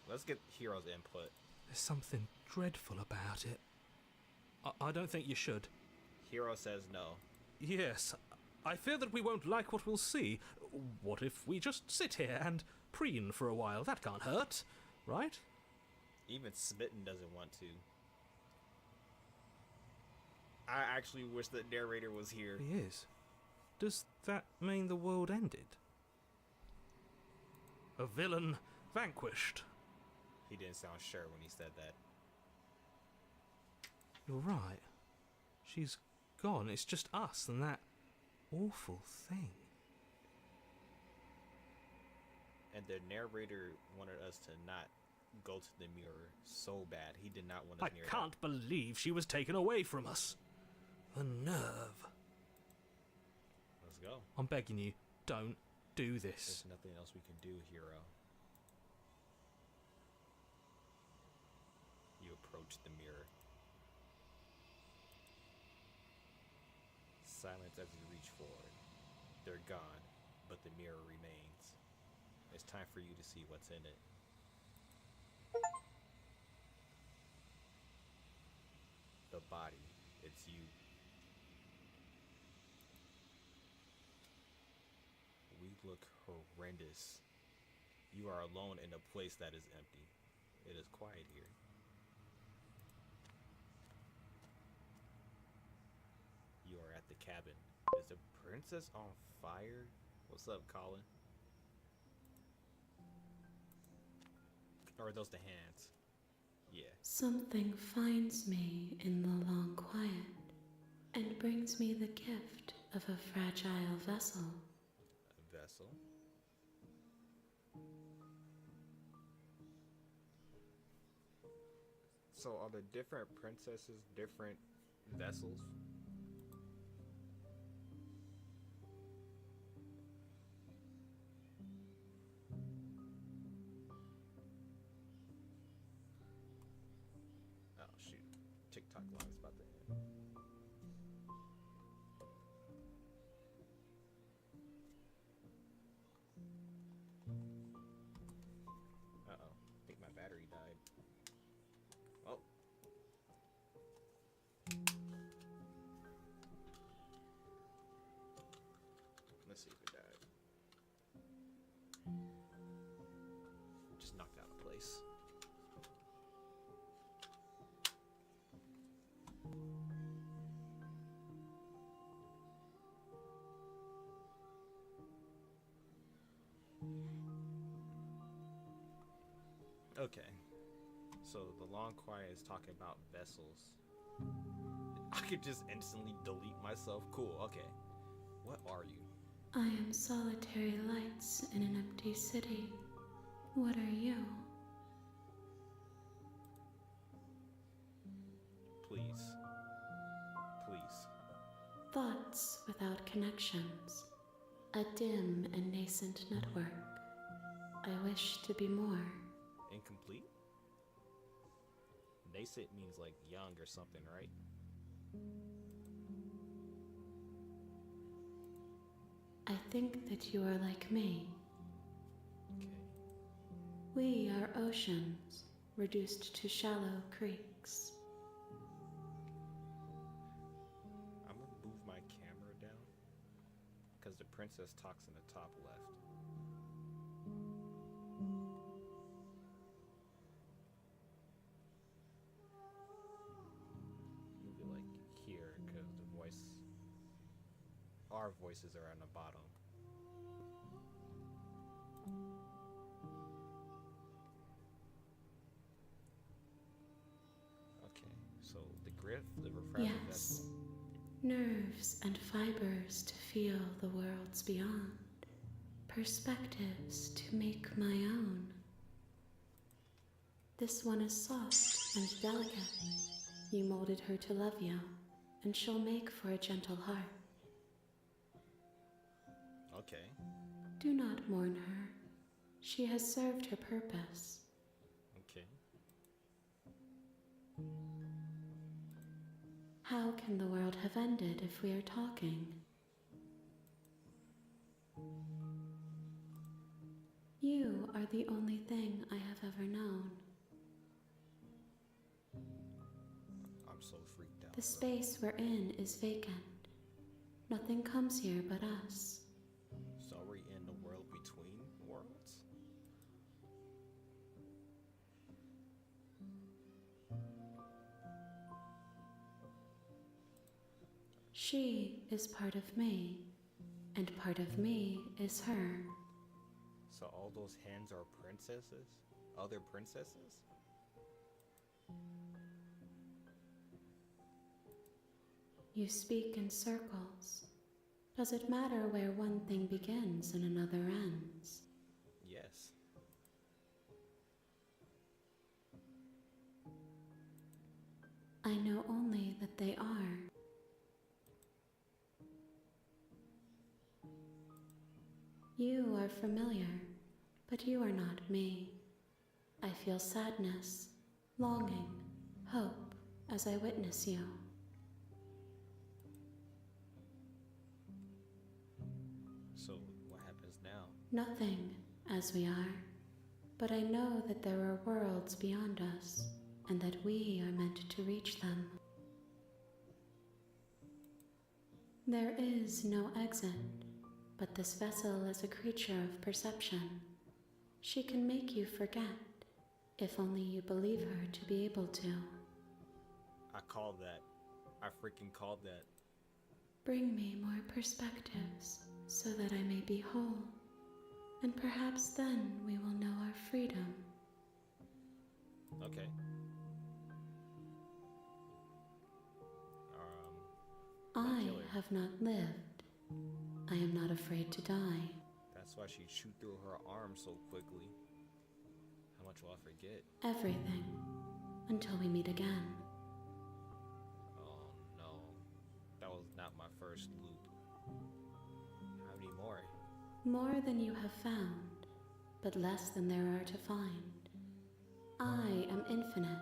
Let's get Hero's input. There's something dreadful about it. I don't think you should. Hero says no. Yes, I fear that we won't like what we'll see. What if we just sit here and preen for a while? That can't hurt, right? Even Smitten doesn't want to. I actually wish the narrator was here. He is. Does that mean the world ended? A villain vanquished. He didn't sound sure when he said that. You're right. She's gone. It's just us and that awful thing. And the narrator wanted us to not go to the mirror so bad. He did not want us near I can't believe she was taken away from us. The nerve. Let's go. I'm begging you, don't do this. There's nothing else we can do, Hero. You approach the mirror. Silence as you reach forward. They're gone, but the mirror remains. It's time for you to see what's in it. The body. It's you. We look horrendous. You are alone in a place that is empty. It is quiet here. You are at the cabin. Is the princess on fire? What's up, Colin? Or are those the hands? Yeah. Something finds me in the long quiet and brings me the gift of a fragile vessel. A vessel. So are the different princesses different vessels? Oh shoot. TikTok live is about to end. Uh-oh. I think my battery died. Oh. Let's see if it died. Just knocked out of place. Okay. So the long quiet is talking about vessels. I could just instantly delete myself. Cool, okay. What are you? I am solitary lights in an empty city. What are you? Please. Please. Thoughts without connections. A dim and nascent network. I wish to be more. Incomplete? Nascent means like young or something, right? I think that you are like me. Okay. We are oceans, reduced to shallow creeks. I'm gonna move my camera down because the princess talks in the top left. Move it like here because the voice, our voices are on the bottom. Okay, so the griff, the refractive vessel. Yes. Nerves and fibers to feel the worlds beyond. Perspectives to make my own. This one is soft and delicate. You molded her to love you, and she'll make for a gentle heart. Okay. Do not mourn her. She has served her purpose. Okay. How can the world have ended if we are talking? You are the only thing I have ever known. I'm so freaked out. The space we're in is vacant. Nothing comes here but us. So are we in the world between worlds? She is part of me, and part of me is her. So all those hens are princesses? Other princesses? You speak in circles. Does it matter where one thing begins and another ends? Yes. I know only that they are. You are familiar, but you are not me. I feel sadness, longing, hope as I witness you. So what happens now? Nothing, as we are, but I know that there are worlds beyond us, and that we are meant to reach them. There is no exit, but this vessel is a creature of perception. She can make you forget, if only you believe her to be able to. I called that. I freaking called that. Bring me more perspectives, so that I may be whole, and perhaps then we will know our freedom. Okay. I killer. have not lived. I am not afraid to die. That's why she chewed through her arm so quickly. How much will I forget? Everything, until we meet again. Oh no. That was not my first loop. How many more? More than you have found, but less than there are to find. I am infinite.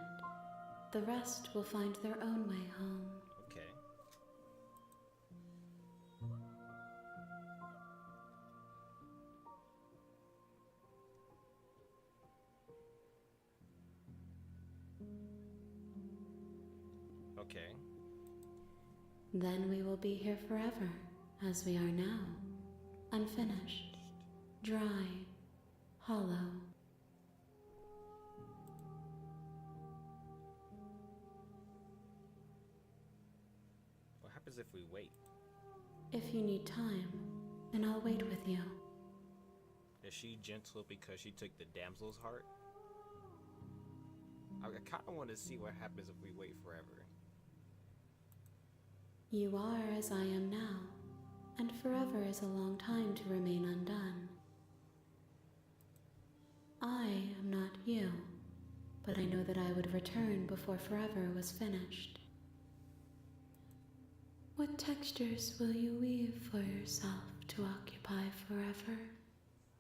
The rest will find their own way home. Okay. Okay. Then we will be here forever, as we are now. Unfinished, dry, hollow. What happens if we wait? If you need time, then I'll wait with you. Is she gentle because she took the damsel's heart? I kind of want to see what happens if we wait forever. You are as I am now, and forever is a long time to remain undone. I am not you, but I know that I would return before forever was finished. What textures will you weave for yourself to occupy forever?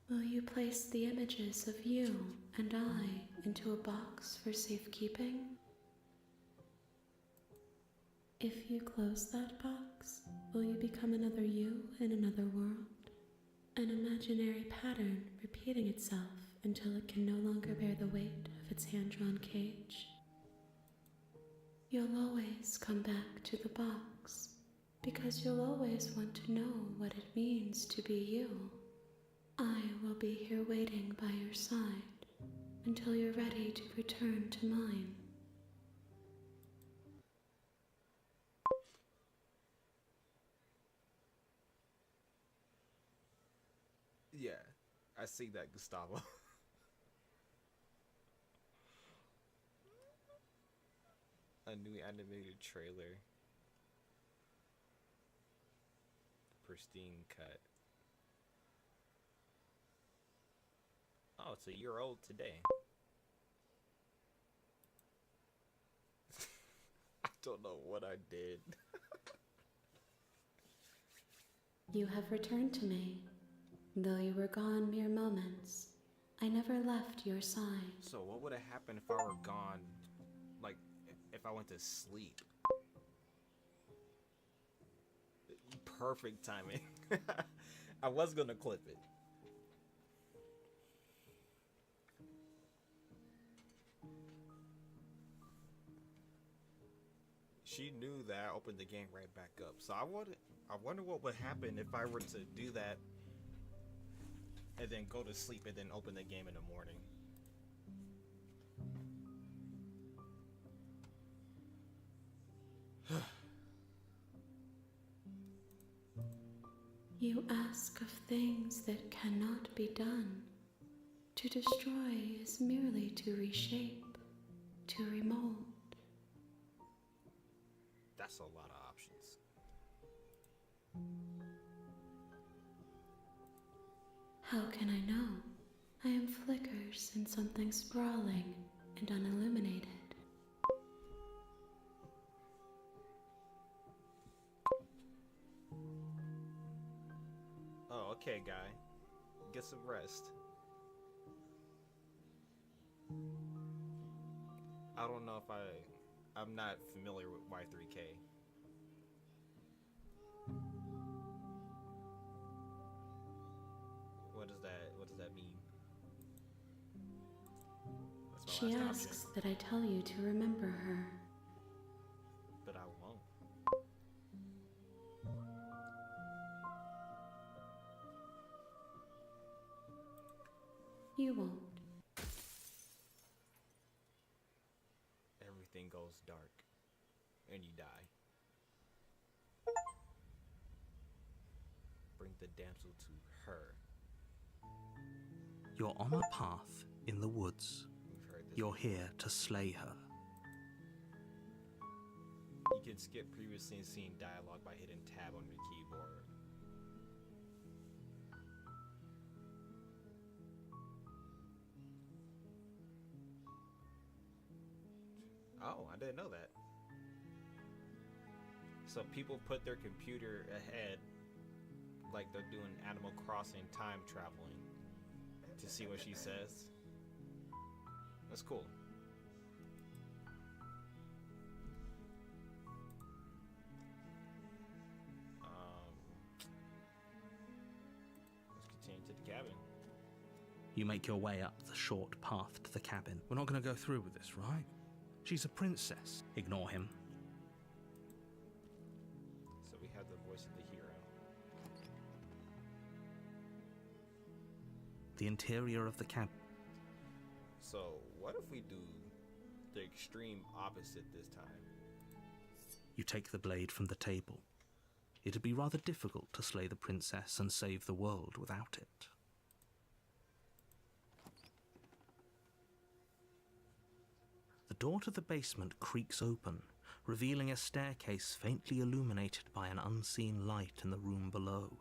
Will you place the images of you and I into a box for safekeeping? If you close that box, will you become another you in another world? An imaginary pattern repeating itself until it can no longer bear the weight of its hand-drawn cage? You'll always come back to the box, because you'll always want to know what it means to be you. I will be here waiting by your side until you're ready to return to mine. Yeah, I see that, Gustavo. A new animated trailer. Pristine cut. Oh, it's a year old today. I don't know what I did. You have returned to me. Though you were gone mere moments, I never left your side. So what would have happened if I were gone, like, if I went to sleep? perfect timing. I was gonna clip it. She knew that I opened the game right back up. So I wonder what would happen if I were to do that and then go to sleep and then open the game in the morning. You ask of things that cannot be done. To destroy is merely to reshape, to remold. That's a lot of options. How can I know? I am flickers in something sprawling and unilluminated. Oh, okay, guy. Get some rest. I don't know if I'm not familiar with Y3K. What does that mean? That's my She last asks option, that I tell you to remember her. but I won't. You won't. Everything goes dark, and you die. Bring the damsel to her. You're on a path in the woods. We've heard this. You're here to slay her. You can skip previously seen dialogue by hitting tab on your keyboard. Oh, I didn't know that. So people put their computer ahead like they're doing Animal Crossing time traveling to see what she says. That's cool. Let's continue to the cabin. You make your way up the short path to the cabin. We're not going to go through with this, right? She's a princess. Ignore him. So we have the voice of the hero. The interior of the cabin. So what if we do the extreme opposite this time? You take the blade from the table. It'd be rather difficult to slay the princess and save the world without it. The door to the basement creaks open, revealing a staircase faintly illuminated by an unseen light in the room below.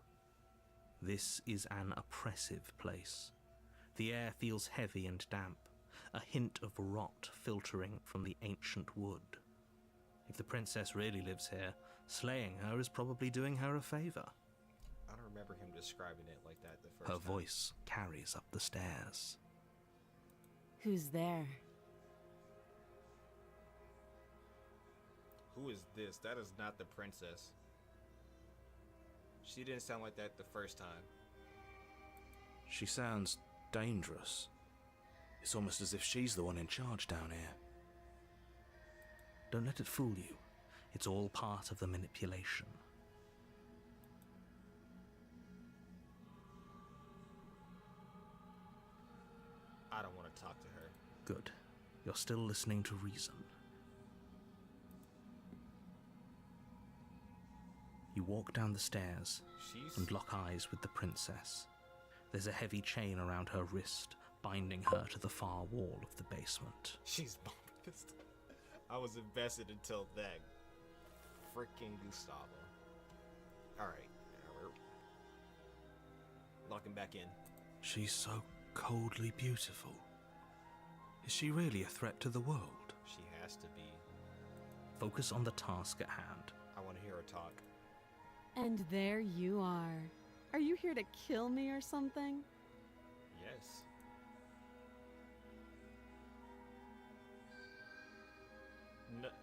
This is an oppressive place. The air feels heavy and damp, a hint of rot filtering from the ancient wood. If the princess really lives here, slaying her is probably doing her a favor. I don't remember him describing it like that the first Her time. voice carries up the stairs. Who's there? Who is this? That is not the princess. She didn't sound like that the first time. She sounds dangerous. It's almost as if she's the one in charge down here. Don't let it fool you. It's all part of the manipulation. I don't want to talk to her. Good. You're still listening to reason. You walk down the stairs and lock eyes with the princess. There's a heavy chain around her wrist, binding her to the far wall of the basement. She's bonkers. I was invested until then. Freaking Gustavo. Alright. We're locking back in. She's so coldly beautiful. Is she really a threat to the world? She has to be. Focus on the task at hand. I want to hear her talk. And there you are. Are you here to kill me or something? Yes.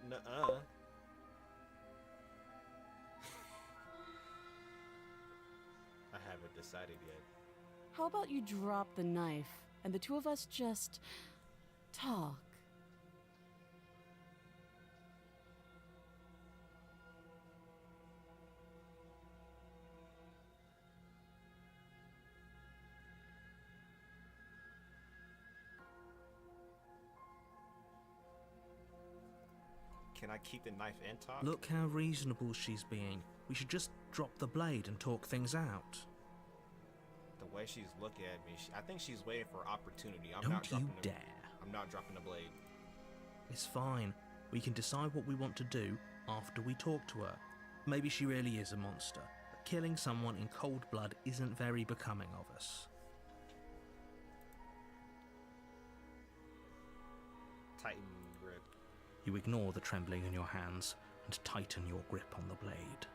Nuh-uh. haven't decided yet. How about you drop the knife and the two of us just talk? Can I keep the knife and talk? Look how reasonable she's being. We should just drop the blade and talk things out. The way she's looking at me, I think she's waiting for opportunity. Don't you dare. I'm not dropping the blade. It's fine. We can decide what we want to do after we talk to her. Maybe she really is a monster, but killing someone in cold blood isn't very becoming of us. Tighten grip. You ignore the trembling in your hands and tighten your grip on the blade.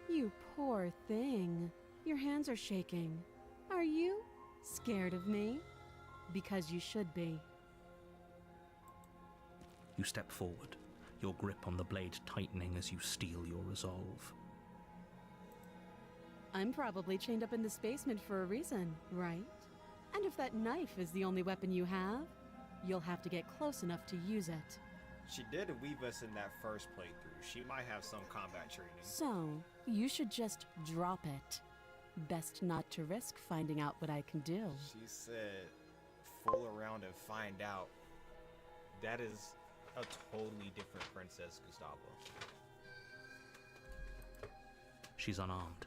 You poor thing. Your hands are shaking. Are you scared of me? Because you should be. You step forward, your grip on the blade tightening as you steel your resolve. I'm probably chained up in this basement for a reason, right? And if that knife is the only weapon you have, you'll have to get close enough to use it. She did weave us in that first playthrough. She might have some combat training. So, you should just drop it. Best not to risk finding out what I can do. She said, fool around and find out. That is a totally different Princess Gustavo. She's unarmed.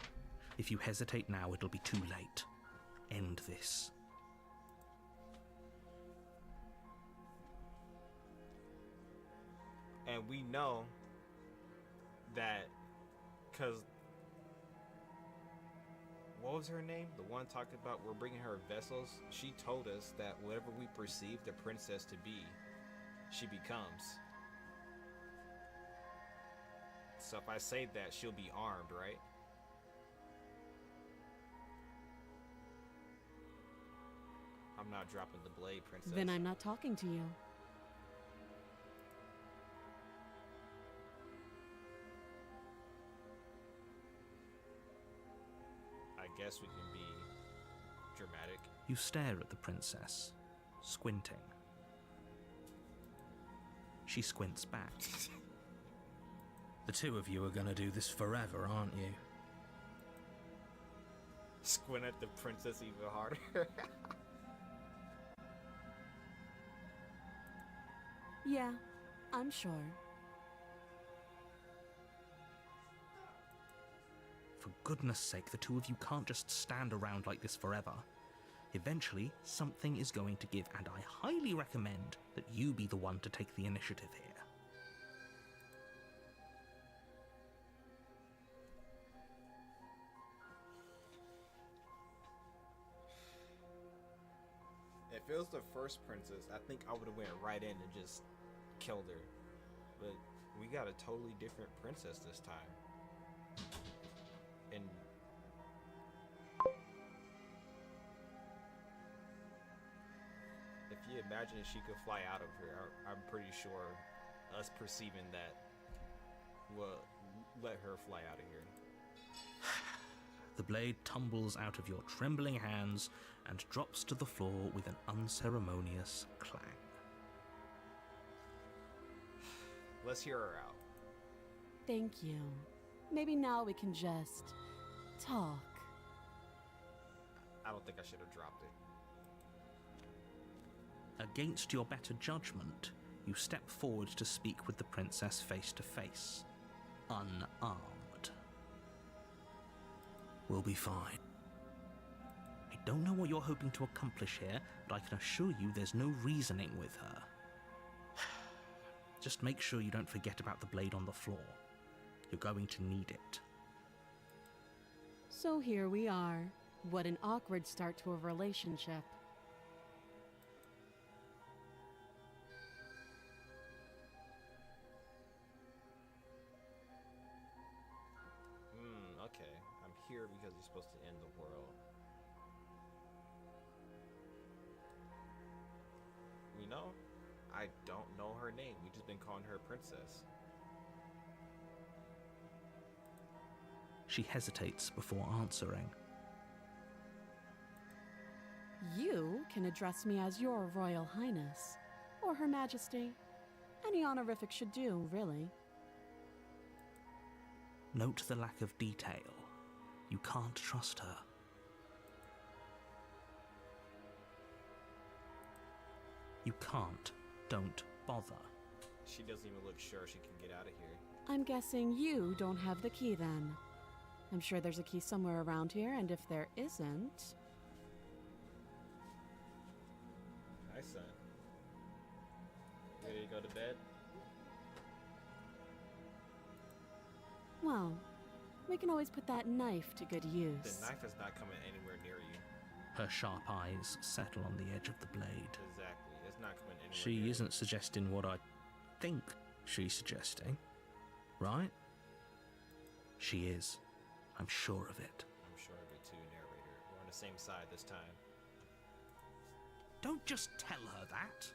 If you hesitate now, it'll be too late. End this. And we know that because what was her name? The one talked about we're bringing her vessels. She told us that whatever we perceive the princess to be, she becomes. So if I say that, she'll be armed, right? I'm not dropping the blade, princess. Then I'm not talking to you. I guess we can be dramatic. You stare at the princess, squinting. She squints back. The two of you are gonna do this forever, aren't you? Squint at the princess even harder. Yeah, I'm sure. For goodness sake, the two of you can't just stand around like this forever. Eventually, something is going to give, and I highly recommend that you be the one to take the initiative here. If it was the first princess, I think I would have went right in and just killed her. But we got a totally different princess this time. And if you imagine she could fly out of here, I'm pretty sure us perceiving that will let her fly out of here. The blade tumbles out of your trembling hands and drops to the floor with an unceremonious clang. Let's hear her out. Thank you. Maybe now we can just talk. I don't think I should have dropped it. Against your better judgment, you step forward to speak with the princess face to face, unarmed. We'll be fine. I don't know what you're hoping to accomplish here, but I can assure you there's no reasoning with her. Just make sure you don't forget about the blade on the floor. You're going to need it. So here we are. What an awkward start to a relationship. Okay. I'm here because you're supposed to end the world. You know, I don't know her name. We just been calling her princess. She hesitates before answering. You can address me as Your Royal Highness, or Her Majesty. Any honorific should do, really. Note the lack of detail. You can't trust her. You can't. Don't bother. She doesn't even look sure she can get out of here. I'm guessing you don't have the key then. I'm sure there's a key somewhere around here, and if there isn't... Hi, son. Ready to go to bed? Well, we can always put that knife to good use. The knife is not coming anywhere near you. Her sharp eyes settle on the edge of the blade. Exactly. It's not coming anywhere near She you. isn't suggesting what I think she's suggesting, right? She is. I'm sure of it. I'm sure of it too, narrator. We're on the same side this time. Don't just tell her that.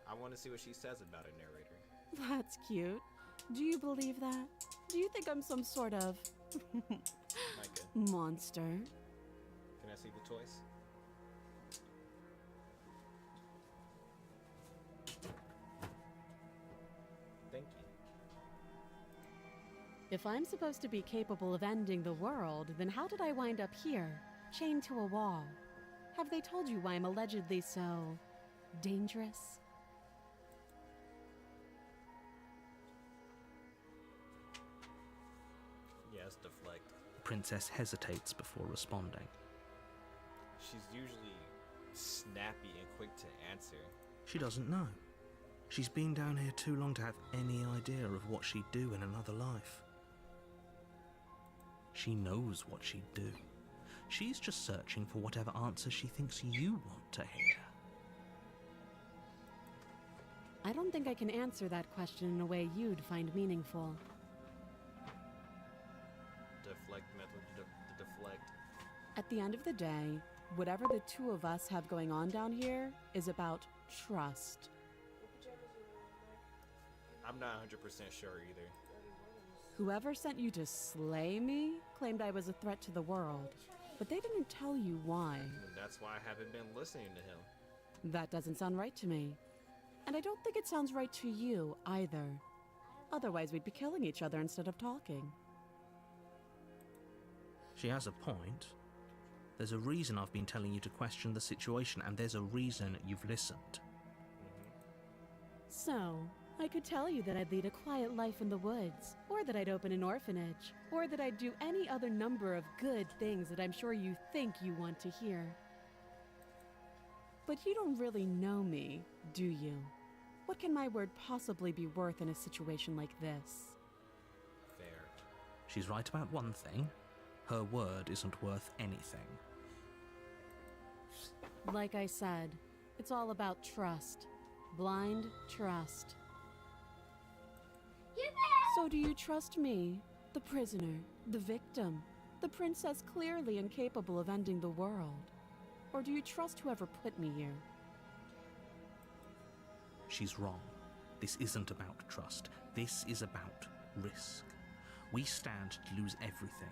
I want to see what she says about it, narrator. That's cute. Do you believe that? Do you think I'm some sort of Micah, monster? can I see the toys? Thank you. If I'm supposed to be capable of ending the world, then how did I wind up here, chained to a wall? Have they told you why I'm allegedly so dangerous? Yes, deflect. The princess hesitates before responding. She's usually snappy and quick to answer. She doesn't know. She's been down here too long to have any idea of what she'd do in another life. She knows what she'd do. She's just searching for whatever answer she thinks you want to hear. I don't think I can answer that question in a way you'd find meaningful. Deflect method to deflect. At the end of the day, whatever the two of us have going on down here is about trust. I'm not 100% sure either. Whoever sent you to slay me claimed I was a threat to the world, but they didn't tell you why. And that's why I haven't been listening to him. That doesn't sound right to me. And I don't think it sounds right to you either. Otherwise, we'd be killing each other instead of talking. She has a point. There's a reason I've been telling you to question the situation, and there's a reason you've listened. So, I could tell you that I'd lead a quiet life in the woods, or that I'd open an orphanage, or that I'd do any other number of good things that I'm sure you think you want to hear. But you don't really know me, do you? What can my word possibly be worth in a situation like this? Fair. She's right about one thing. Her word isn't worth anything. Like I said, it's all about trust. Blind trust. So do you trust me, the prisoner, the victim, the princess clearly incapable of ending the world? Or do you trust whoever put me here? She's wrong. This isn't about trust. This is about risk. We stand to lose everything,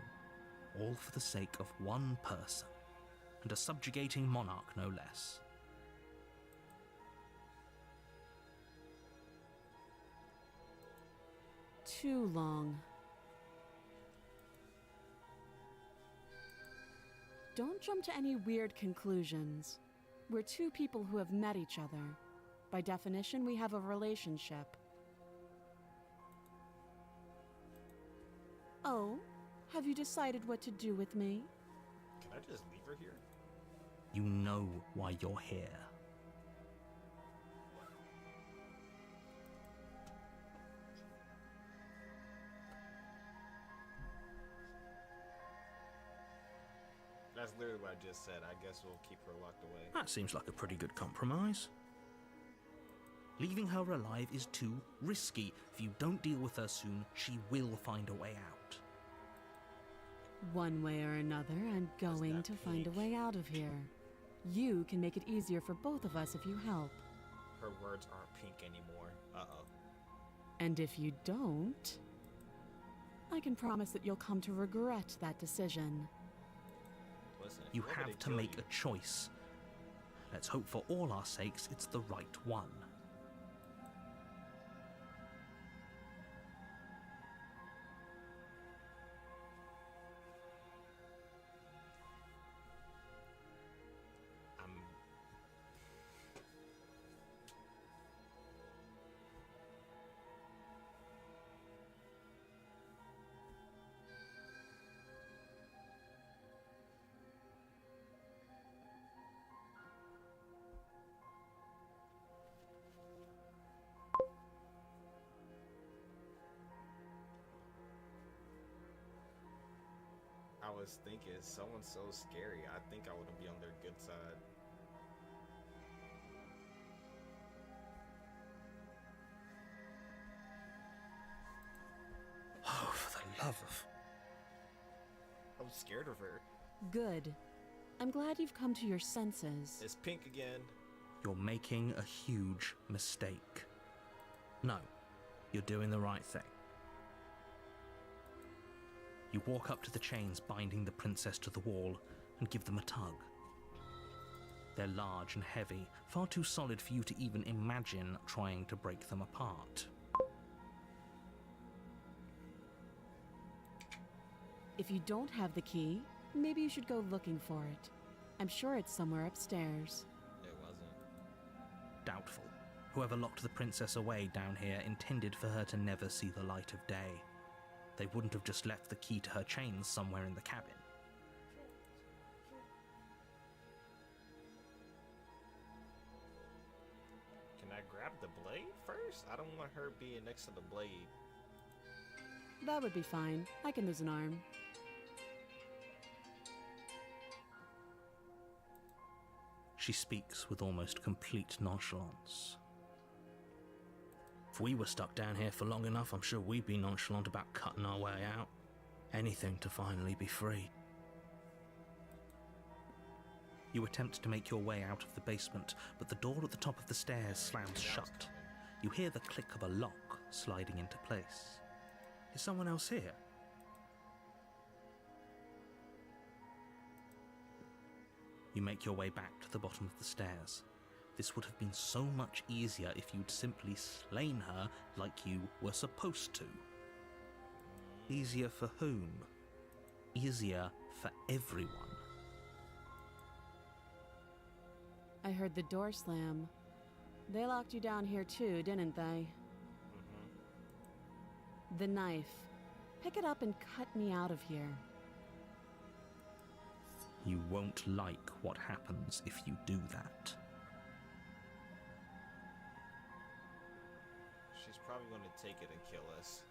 all for the sake of one person, and a subjugating monarch no less. Too long. Don't jump to any weird conclusions. We're two people who have met each other. By definition, we have a relationship. Oh, have you decided what to do with me? Can I just leave her here? You know why you're here. That's literally what I just said. I guess we'll keep her locked away. That seems like a pretty good compromise. Leaving her alive is too risky. If you don't deal with her soon, she will find a way out. One way or another, I'm going that to find a pink? way out of here. You can make it easier for both of us if you help. Her words aren't pink anymore. Uh-oh. And if you don't... I can promise that you'll come to regret that decision. Listen, if You want me have to kill make you, a choice. Let's hope for all our sakes it's the right one. I'm. I was thinking, someone's so scary. I think I wouldn't be on their good side. Oh, for the love of... I'm scared of her. Good. I'm glad you've come to your senses. It's pink again. You're making a huge mistake. No, you're doing the right thing. You walk up to the chains binding the princess to the wall and give them a tug. They're large and heavy, far too solid for you to even imagine trying to break them apart. If you don't have the key, maybe you should go looking for it. I'm sure it's somewhere upstairs. It wasn't. Doubtful. Whoever locked the princess away down here intended for her to never see the light of day. They wouldn't have just left the key to her chains somewhere in the cabin. Can I grab the blade first? I don't want her being next to the blade. That would be fine. I can lose an arm. She speaks with almost complete nonchalance. If we were stuck down here for long enough, I'm sure we'd be nonchalant about cutting our way out. Anything to finally be free. You attempt to make your way out of the basement, but the door at the top of the stairs slams shut. You hear the click of a lock sliding into place. Is someone else here? You make your way back to the bottom of the stairs. This would have been so much easier if you'd simply slain her like you were supposed to. Easier for whom? Easier for everyone. I heard the door slam. They locked you down here too, didn't they? The knife. Pick it up and cut me out of here. You won't like what happens if you do that. She's probably going to take it and kill us.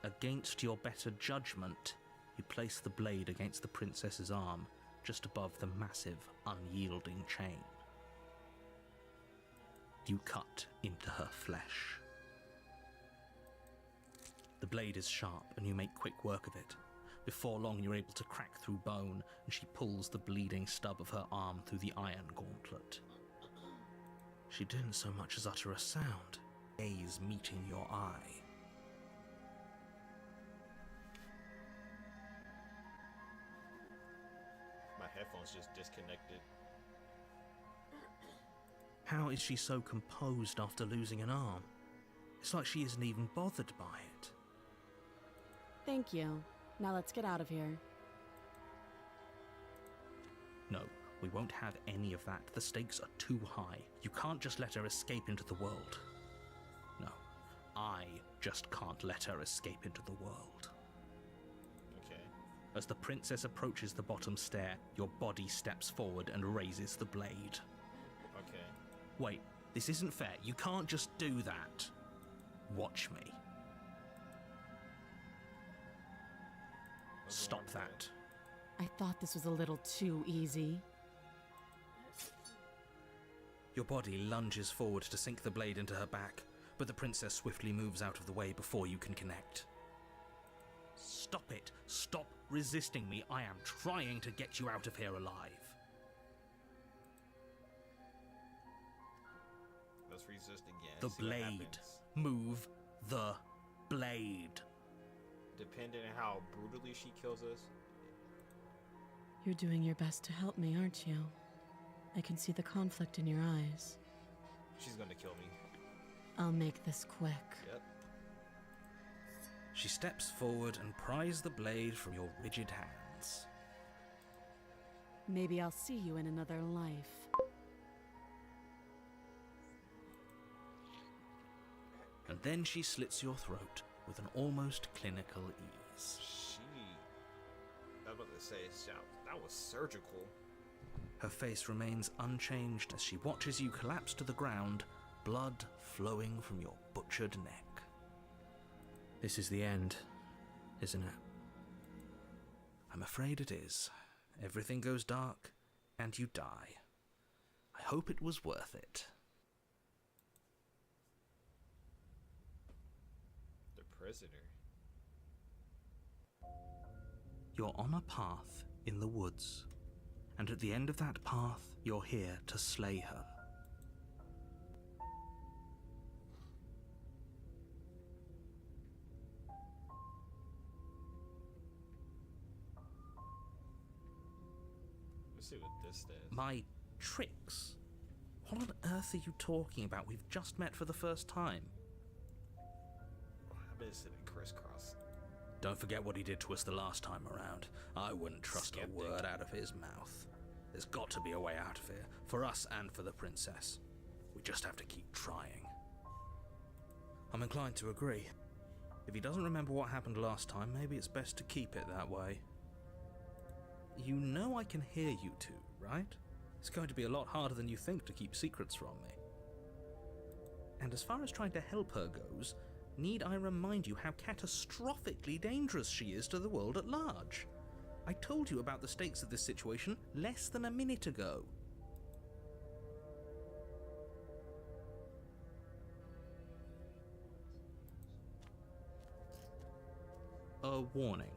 Against your better judgment, you place the blade against the princess's arm, just above the massive, unyielding chain. You cut into her flesh. The blade is sharp, and you make quick work of it. Before long, you're able to crack through bone, and she pulls the bleeding stub of her arm through the iron gauntlet. She didn't so much as utter a sound, gaze meeting your eye. My headphones just disconnected. How is she so composed after losing an arm? It's like she isn't even bothered by it. Thank you. Now let's get out of here. No, we won't have any of that. The stakes are too high. You can't just let her escape into the world. No, I just can't let her escape into the world. Okay. As the princess approaches the bottom stair, your body steps forward and raises the blade. Okay. Wait, this isn't fair. You can't just do that. Watch me. Stop that. I thought this was a little too easy. Your body lunges forward to sink the blade into her back, but the princess swiftly moves out of the way before you can connect. Stop it! Stop resisting me! I am trying to get you out of here alive. Let's resist again. The see what blade. happens. Move the blade. Depending on how brutally she kills us. You're doing your best to help me, aren't you? I can see the conflict in your eyes. She's gonna kill me. I'll make this quick. Yep. She steps forward and pries the blade from your rigid hands. Maybe I'll see you in another life. And then she slits your throat with an almost clinical ease. I was about to say, that was surgical. Her face remains unchanged as she watches you collapse to the ground, blood flowing from your butchered neck. This is the end, isn't it? I'm afraid it is. Everything goes dark, and you die. I hope it was worth it. The prisoner. You're on a path in the woods, and at the end of that path, you're here to slay her. Let's see what this says. My tricks? What on earth are you talking about? We've just met for the first time. I've been sitting crisscross. Don't forget what he did to us the last time around. I wouldn't trust Skeptic. a word out of his mouth. There's got to be a way out of here, for us and for the princess. We just have to keep trying. I'm inclined to agree. If he doesn't remember what happened last time, maybe it's best to keep it that way. You know I can hear you two, right? It's going to be a lot harder than you think to keep secrets from me. And as far as trying to help her goes, need I remind you how catastrophically dangerous she is to the world at large? I told you about the stakes of this situation less than a minute ago. A warning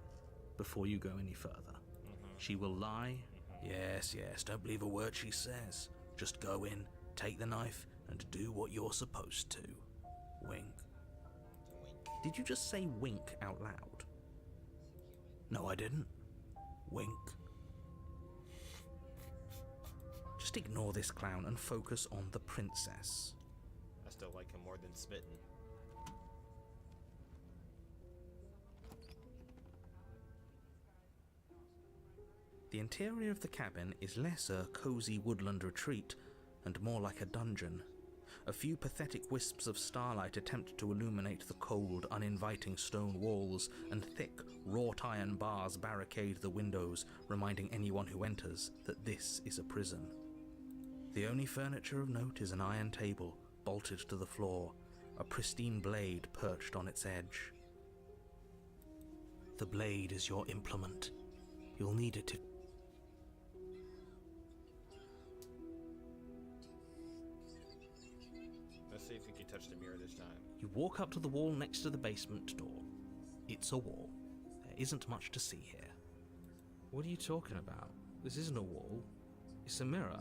before you go any further. She will lie. Yes, don't believe a word she says. Just go in, take the knife, and do what you're supposed to. Wink. Did you just say wink out loud? No, I didn't. Wink. Just ignore this clown and focus on the princess. I still like him more than Smitten. The interior of the cabin is less a cozy woodland retreat and more like a dungeon. A few pathetic wisps of starlight attempt to illuminate the cold, uninviting stone walls, and thick, wrought iron bars barricade the windows, reminding anyone who enters that this is a prison. The only furniture of note is an iron table, bolted to the floor, a pristine blade perched on its edge. The blade is your implement. You'll need it to... Let's see if we can touch the mirror this time. You walk up to the wall next to the basement door. It's a wall. There isn't much to see here. What are you talking about? This isn't a wall. It's a mirror.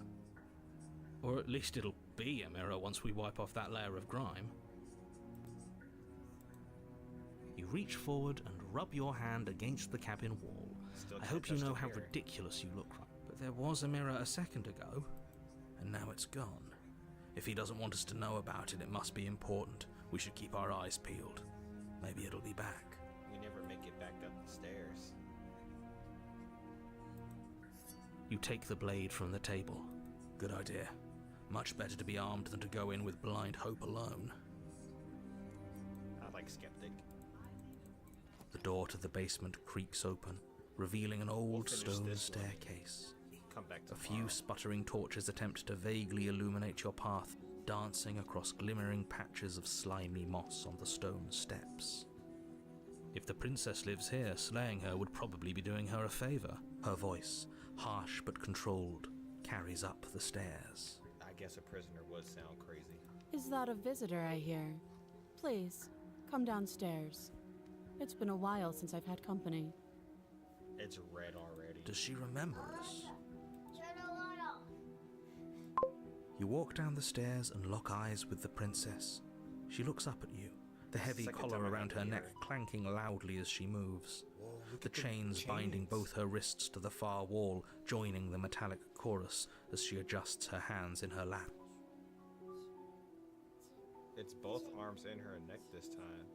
Or at least it'll be a mirror once we wipe off that layer of grime. You reach forward and rub your hand against the cabin wall. Still I can't hope you touch know the how mirror. ridiculous you look. But there was a mirror a second ago, and now it's gone. If he doesn't want us to know about it, it must be important. We should keep our eyes peeled. Maybe it'll be back. We never make it back up the stairs. You take the blade from the table. Good idea. Much better to be armed than to go in with blind hope alone. I like Skeptic. The door to the basement creaks open, revealing an old finish stone this one. staircase. Come back A tomorrow. few sputtering torches attempt to vaguely illuminate your path, dancing across glimmering patches of slimy moss on the stone steps. If the princess lives here, slaying her would probably be doing her a favor. Her voice, harsh but controlled, carries up the stairs. I guess a prisoner would sound crazy. Is that a visitor I hear? Please, come downstairs. It's been a while since I've had company. It's red already. Does she remember us? You walk down the stairs and lock eyes with the princess. She looks up at you, the heavy Second collar time I around had her to neck hear it. clanking loudly as she moves. Whoa, look The at the chains binding chains. both her wrists to the far wall, joining the metallic chorus as she adjusts her hands in her lap. It's both arms and her neck this time.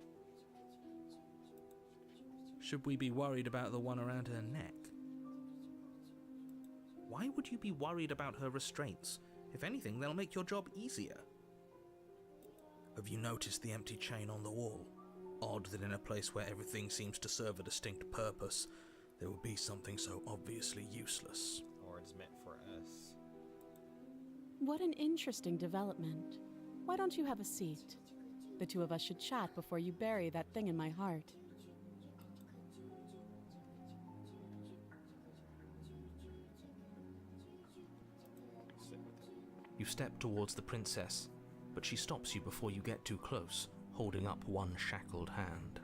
Should we be worried about the one around her neck? Why would you be worried about her restraints? If anything, they'll make your job easier. Have you noticed the empty chain on the wall? Odd that in a place where everything seems to serve a distinct purpose, there would be something so obviously useless. Or it's meant for us. What an interesting development. Why don't you have a seat? The two of us should chat before you bury that thing in my heart. Sit with it. You step towards the princess, but she stops you before you get too close, holding up one shackled hand.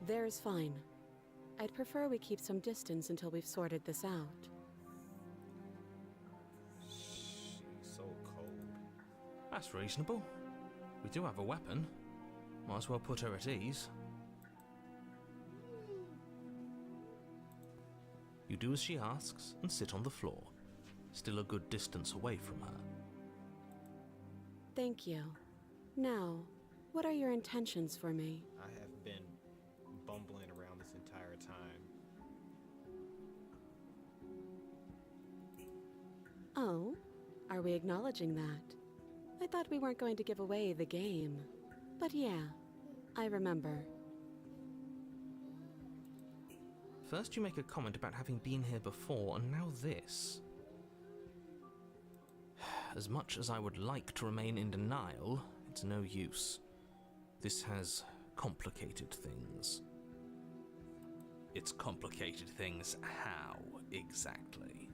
There is fine. I'd prefer we keep some distance until we've sorted this out. She's so cold. That's reasonable. We do have a weapon. Might as well put her at ease. You do as she asks and sit on the floor, still a good distance away from her. Thank you. Now, what are your intentions for me? I have been bumbling around this entire time. Oh, are we acknowledging that? I thought we weren't going to give away the game. But yeah, I remember. First you make a comment about having been here before, and now this. As much as I would like to remain in denial, it's no use. This has complicated things. It's complicated things how, exactly?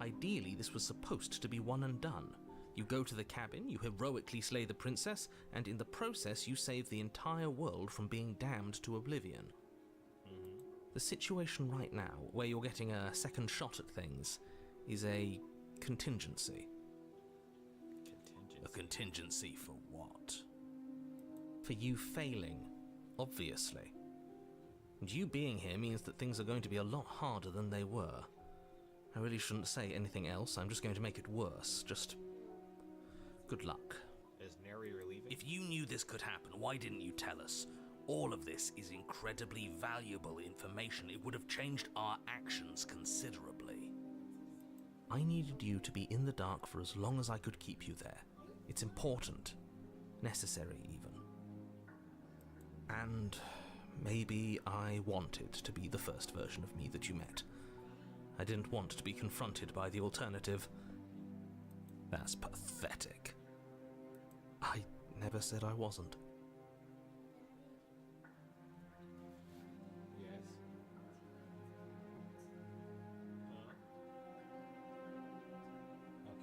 Ideally, this was supposed to be one and done. You go to the cabin, you heroically slay the princess, and in the process you save the entire world from being damned to oblivion. The situation right now, where you're getting a second shot at things, is a contingency. A contingency for what? For you failing, obviously. And you being here means that things are going to be a lot harder than they were. I really shouldn't say anything else, I'm just going to make it worse. Just good luck. Is Neri relieving? If you knew this could happen, why didn't you tell us? All of this is incredibly valuable information. It would have changed our actions considerably. I needed you to be in the dark for as long as I could keep you there. It's important. Necessary, even. And maybe I wanted to be the first version of me that you met. I didn't want to be confronted by the alternative. That's pathetic. I never said I wasn't. Yes. Okay.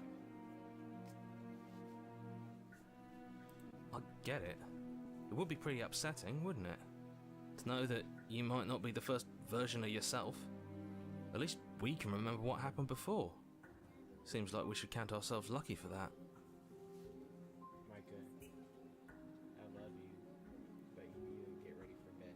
I get it. It would be pretty upsetting, wouldn't it? To know that you might not be the first version of yourself. At least we can remember what happened before. Seems like we should count ourselves lucky for that. Micah, I love you, but you need to get ready for bed.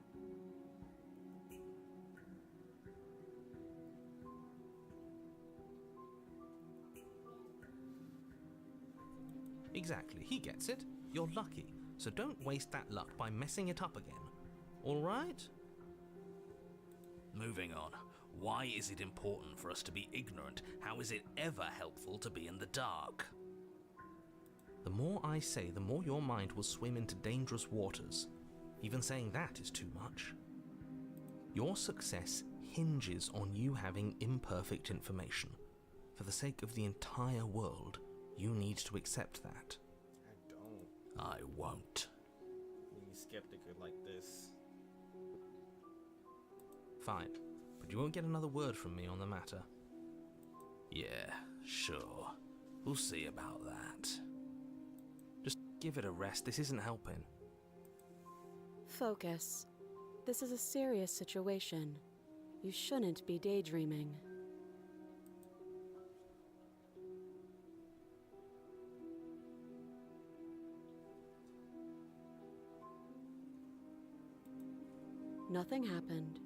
Exactly, he gets it. You're lucky, so don't waste that luck by messing it up again. Alright? Moving on. Why is it important for us to be ignorant? How is it ever helpful to be in the dark? The more I say, the more your mind will swim into dangerous waters. Even saying that is too much. Your success hinges on you having imperfect information. For the sake of the entire world, you need to accept that. I don't. I won't. Being skeptic like this. Fine, but you won't get another word from me on the matter. Yeah, sure. We'll see about that. Just give it a rest, this isn't helping. Focus. This is a serious situation. You shouldn't be daydreaming. Nothing happened.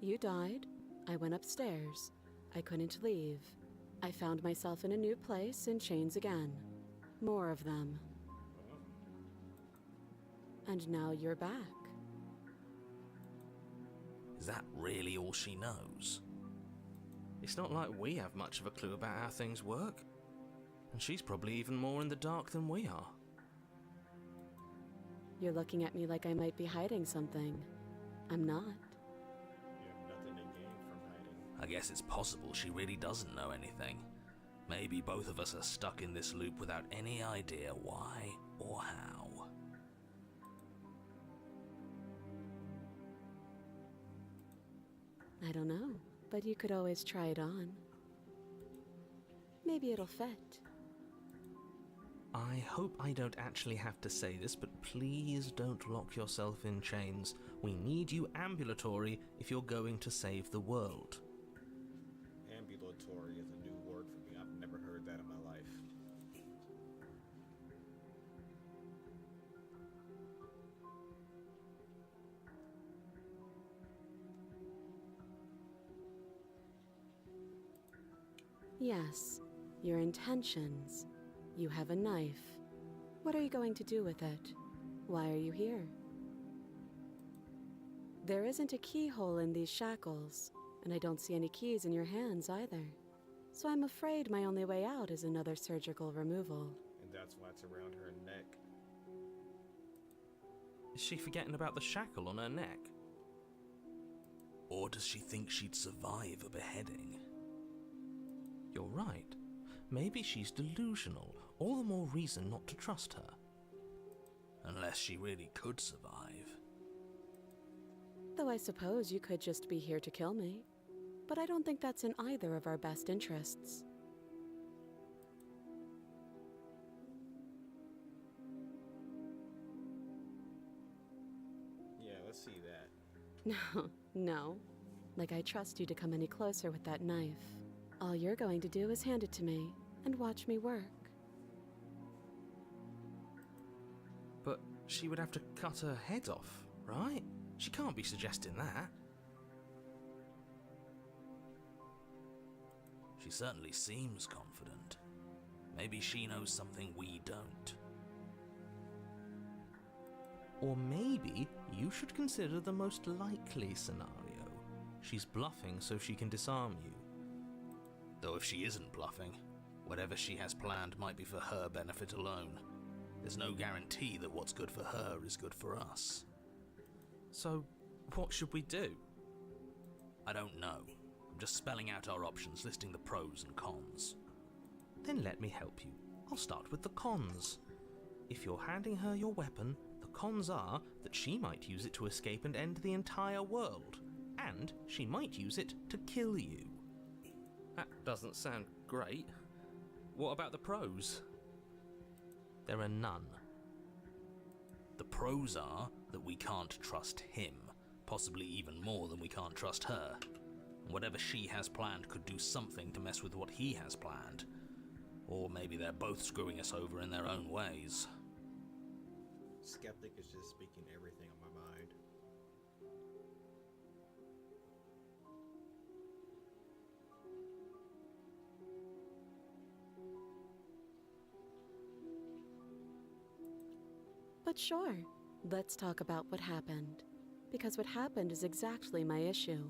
You died. I went upstairs. I couldn't leave. I found myself in a new place in chains again. More of them. And now you're back. Is that really all she knows? It's not like we have much of a clue about how things work. And she's probably even more in the dark than we are. You're looking at me like I might be hiding something. I'm not. You have nothing to gain from hiding. I guess it's possible she really doesn't know anything. Maybe both of us are stuck in this loop without any idea why or how. I don't know, but you could always try it on. Maybe it'll fit. I hope I don't actually have to say this, but please don't lock yourself in chains. We need you ambulatory if you're going to save the world. Ambulatory is a new word for me. I've never heard that in my life. Yes, your intentions. You have a knife. What are you going to do with it? Why are you here? There isn't a keyhole in these shackles, and I don't see any keys in your hands either. So I'm afraid my only way out is another surgical removal. And that's why it's around her neck. Is she forgetting about the shackle on her neck? Or does she think she'd survive a beheading? You're right. Maybe she's delusional. All the more reason not to trust her. Unless she really could survive. Though I suppose you could just be here to kill me. But I don't think that's in either of our best interests. Yeah, let's see that. No. Like I trust you to come any closer with that knife. All you're going to do is hand it to me and watch me work. But she would have to cut her head off, right? She can't be suggesting that. She certainly seems confident. Maybe she knows something we don't. Or maybe you should consider the most likely scenario. She's bluffing so she can disarm you. Though if she isn't bluffing, whatever she has planned might be for her benefit alone. There's no guarantee that what's good for her is good for us. So, what should we do? I don't know. I'm just spelling out our options, listing the pros and cons. Then let me help you. I'll start with the cons. If you're handing her your weapon, the cons are that she might use it to escape and end the entire world. And she might use it to kill you. That doesn't sound great. What about the pros? There are none. The pros are that we can't trust him, possibly even more than we can't trust her. And whatever she has planned could do something to mess with what he has planned. Or maybe they're both screwing us over in their own ways. Skeptic is just speaking everything on my mind. But sure, let's talk about what happened. Because what happened is exactly my issue.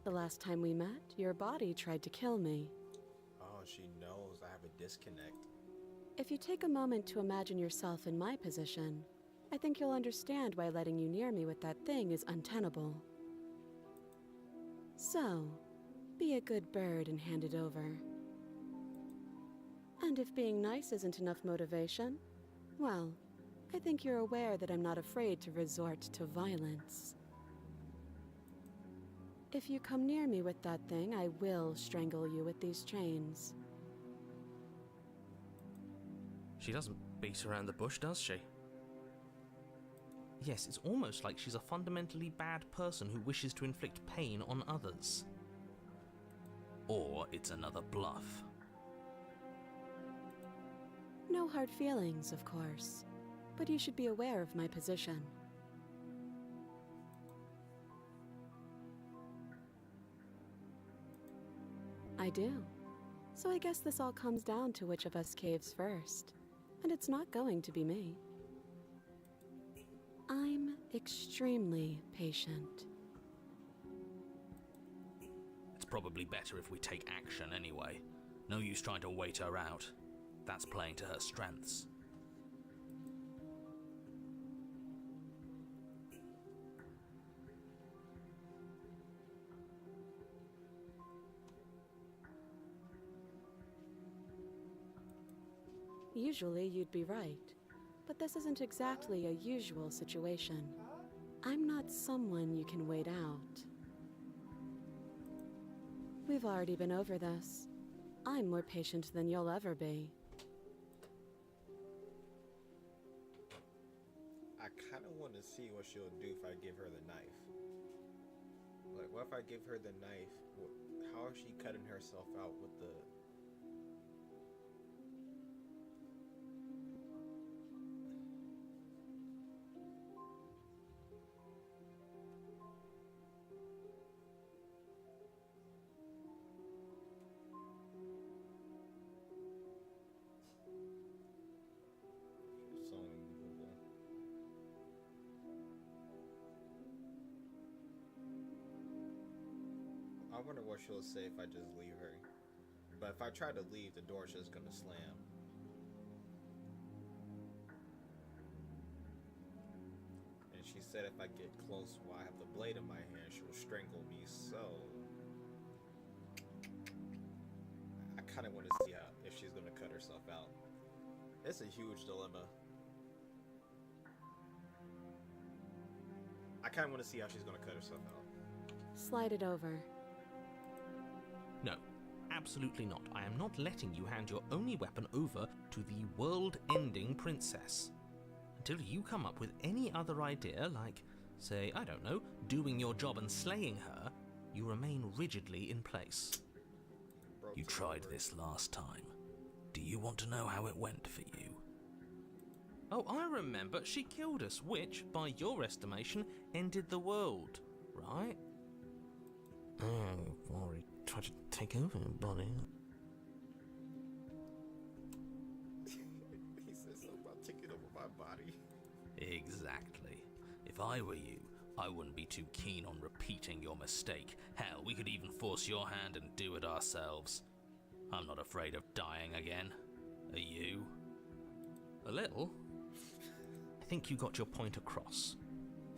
The last time we met, your body tried to kill me. Oh, she knows I have a disconnect. If you take a moment to imagine yourself in my position, I think you'll understand why letting you near me with that thing is untenable. So, be a good bird and hand it over. And if being nice isn't enough motivation, well, I think you're aware that I'm not afraid to resort to violence. If you come near me with that thing, I will strangle you with these chains. She doesn't beat around the bush, does she? Yes, it's almost like she's a fundamentally bad person who wishes to inflict pain on others. Or it's another bluff. No hard feelings, of course, but you should be aware of my position. I do. So I guess this all comes down to which of us caves first. And it's not going to be me. I'm extremely patient. It's probably better if we take action anyway. No use trying to wait her out. That's playing to her strengths. Usually you'd be right, but this isn't exactly a usual situation. I'm not someone you can wait out. We've already been over this. I'm more patient than you'll ever be. I kind of want to see what she'll do if I give her the knife. Like, what if I give her the knife? How is she cutting herself out with the... So immovable. I wonder what she'll say if I just leave her. But if I try to leave, the door's just gonna slam. And she said if I get close while I have the blade in my hand, she'll strangle me, so... I kind of want to see if she's gonna cut herself out. It's a huge dilemma. I kind of want to see how she's gonna cut herself out. Slide it over. No, absolutely not. I am not letting you hand your only weapon over to the world-ending princess. Until you come up with any other idea, like, say, I don't know, doing your job and slaying her, you remain rigidly in place. You tried this last time. Do you want to know how it went for you? Oh, I remember. She killed us, which, by your estimation, ended the world, right? Oh, you've already tried to take over, buddy. He said something about taking over my body. Exactly. If I were you, I wouldn't be too keen on repeating your mistake. Hell, we could even force your hand and do it ourselves. I'm not afraid of dying again. Are you? A little. I think you got your point across.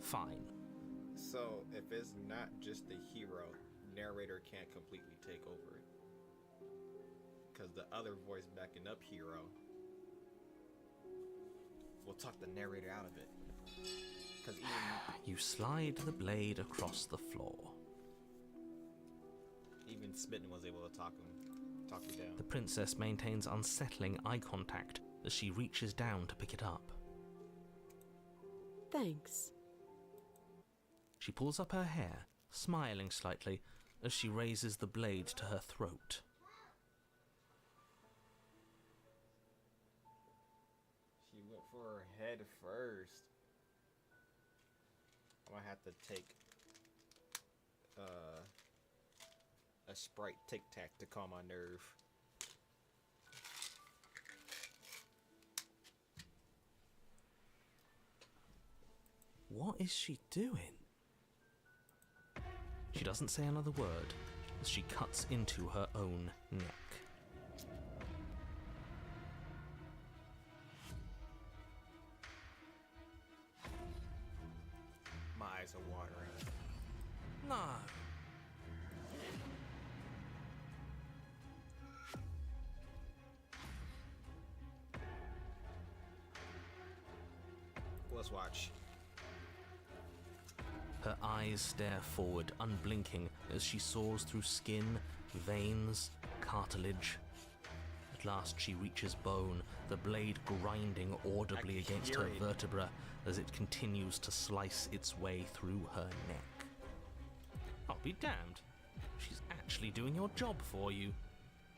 Fine. So, if it's not just the hero, narrator can't completely take over it. Because the other voice backing up hero will talk the narrator out of it. Because You slide the blade across the floor. even Smitten was able to talk you down. The princess maintains unsettling eye contact as she reaches down to pick it up. Thanks. She pulls up her hair, smiling slightly as she raises the blade to her throat. She went for her head first. I'm gonna have to take a Sprite Tic Tac to calm my nerve. What is she doing? She doesn't say another word as she cuts into her own neck. My eyes are watering. No. Let's watch. Her eyes stare forward, unblinking, as she saws through skin, veins, cartilage. At last she reaches bone, the blade grinding audibly against her vertebra as it continues to slice its way through her neck. I'll be damned. She's actually doing your job for you.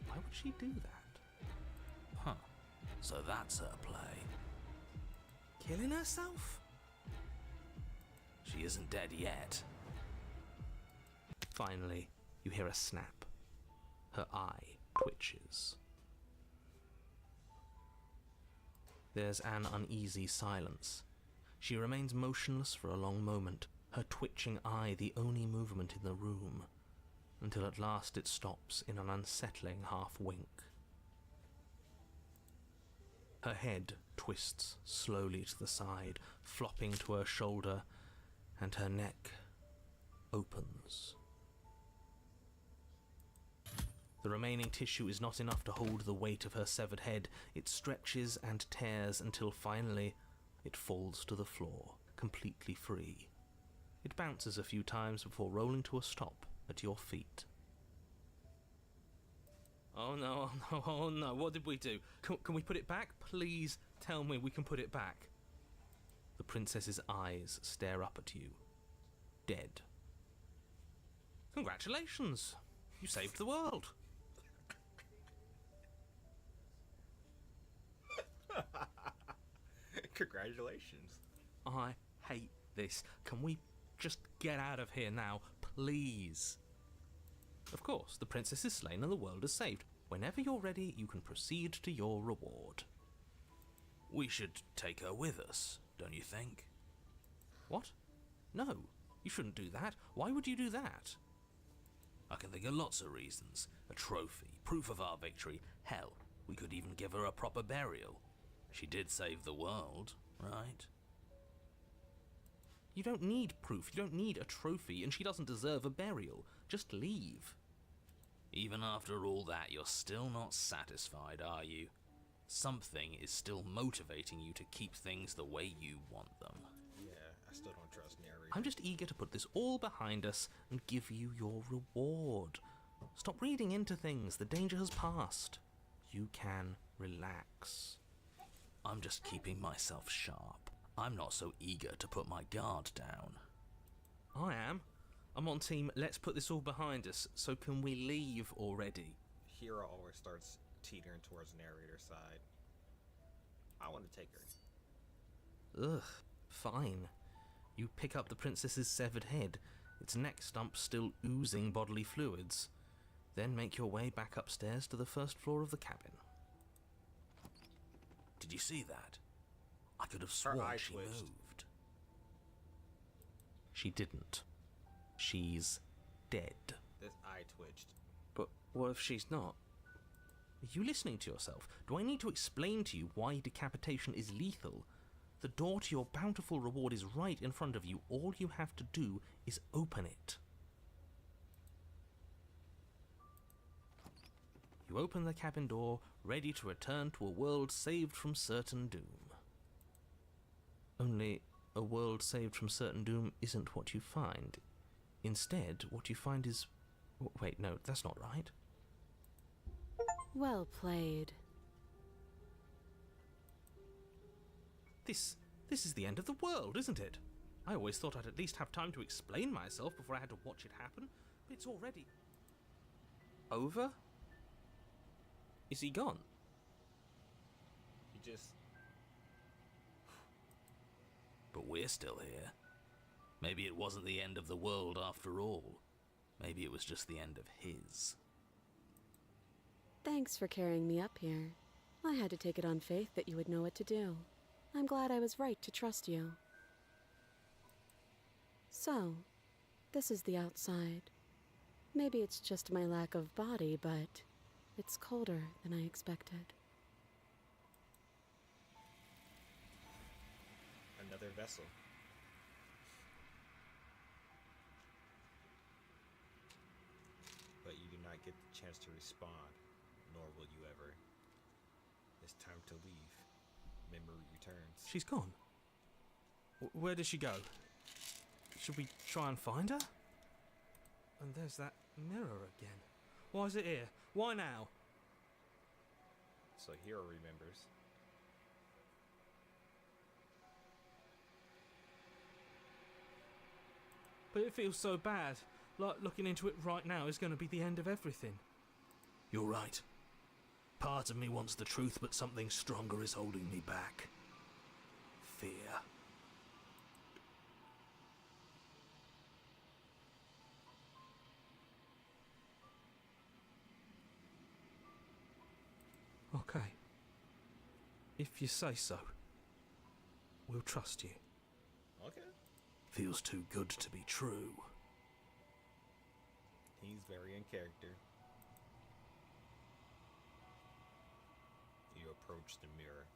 Why would she do that? Huh. So that's her play. Killing herself? She isn't dead yet. Finally, you hear a snap. Her eye twitches. There's an uneasy silence. She remains motionless for a long moment, her twitching eye the only movement in the room, until at last it stops in an unsettling half-wink. Her head twists slowly to the side, flopping to her shoulder, and her neck opens. The remaining tissue is not enough to hold the weight of her severed head. It stretches and tears until finally it falls to the floor, completely free. It bounces a few times before rolling to a stop at your feet. Oh no, oh no, oh no, what did we do? Can we put it back? Please tell me we can put it back. The princess's eyes stare up at you, dead. Congratulations! You saved the world. Congratulations. I hate this. Can we just get out of here now, please? Of course, the princess is slain and the world is saved. Whenever you're ready, you can proceed to your reward. We should take her with us, don't you think? What? No, you shouldn't do that. Why would you do that? I can think of lots of reasons. A trophy, proof of our victory. Hell, we could even give her a proper burial. She did save the world, right? You don't need proof, you don't need a trophy, and she doesn't deserve a burial. Just leave. Even after all that, you're still not satisfied, are you? Something is still motivating you to keep things the way you want them. Yeah, I still don't trust narrator. I'm just eager to put this all behind us and give you your reward. Stop reading into things, the danger has passed. You can relax. I'm just keeping myself sharp. I'm not so eager to put my guard down. I am. I'm on team, let's put this all behind us, so can we leave already? Hero always starts teetering towards narrator's side. I want to take her. Ugh, fine. You pick up the princess's severed head, its neck stump still oozing bodily fluids. Then make your way back upstairs to the first floor of the cabin. Did you see that? I could have Her sworn eye she twitched. moved. She didn't. She's dead. This eye twitched. But what if she's not? Are you listening to yourself? Do I need to explain to you why decapitation is lethal? The door to your bountiful reward is right in front of you. All you have to do is open it. You open the cabin door, ready to return to a world saved from certain doom. Only, a world saved from certain doom isn't what you find. Instead, what you find is... Wait, no, that's not right. Well played. This is the end of the world, isn't it? I always thought I'd at least have time to explain myself before I had to watch it happen, but it's already... over? Is he gone? He just... But we're still here. Maybe it wasn't the end of the world after all. Maybe it was just the end of his. Thanks for carrying me up here. I had to take it on faith that you would know what to do. I'm glad I was right to trust you. So, this is the outside. Maybe it's just my lack of body, but it's colder than I expected. Another vessel. But you do not get the chance to respond, nor will you ever. It's time to leave. Memory returns. She's gone. Where did she go? Should we try and find her? And there's that mirror again. Why is it here? Why now? So Hero remembers. But it feels so bad. Like looking into it right now is going to be the end of everything. You're right. Part of me wants the truth, but something stronger is holding me back. Fear. Okay. If you say so, we'll trust you. Okay. Feels too good to be true. He's very in character. You approach the mirror.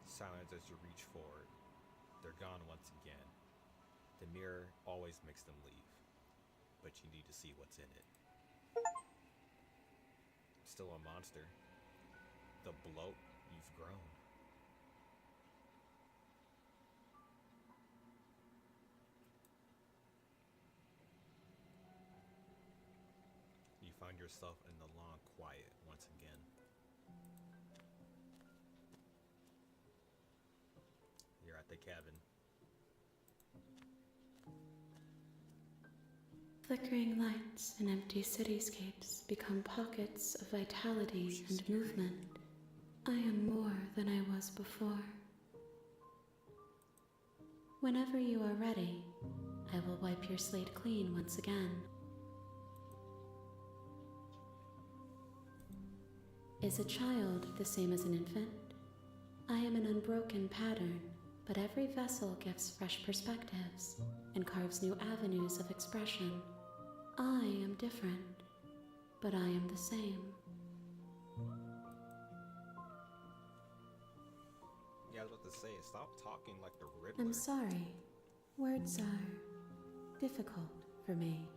Silence as you reach forward. They're gone once again. The mirror always makes them leave, but you need to see what's in it. Still a monster. The bloat, you've grown. You find yourself in the long quiet once again. You're at the cabin. Flickering lights and empty cityscapes become pockets of vitality and movement. I am more than I was before. Whenever you are ready, I will wipe your slate clean once again. Is a child the same as an infant? I am an unbroken pattern, but every vessel gives fresh perspectives and carves new avenues of expression. I am different, but I am the same. Yeah, I was about to say, stop talking like the Riddler. I'm sorry. Words are difficult for me.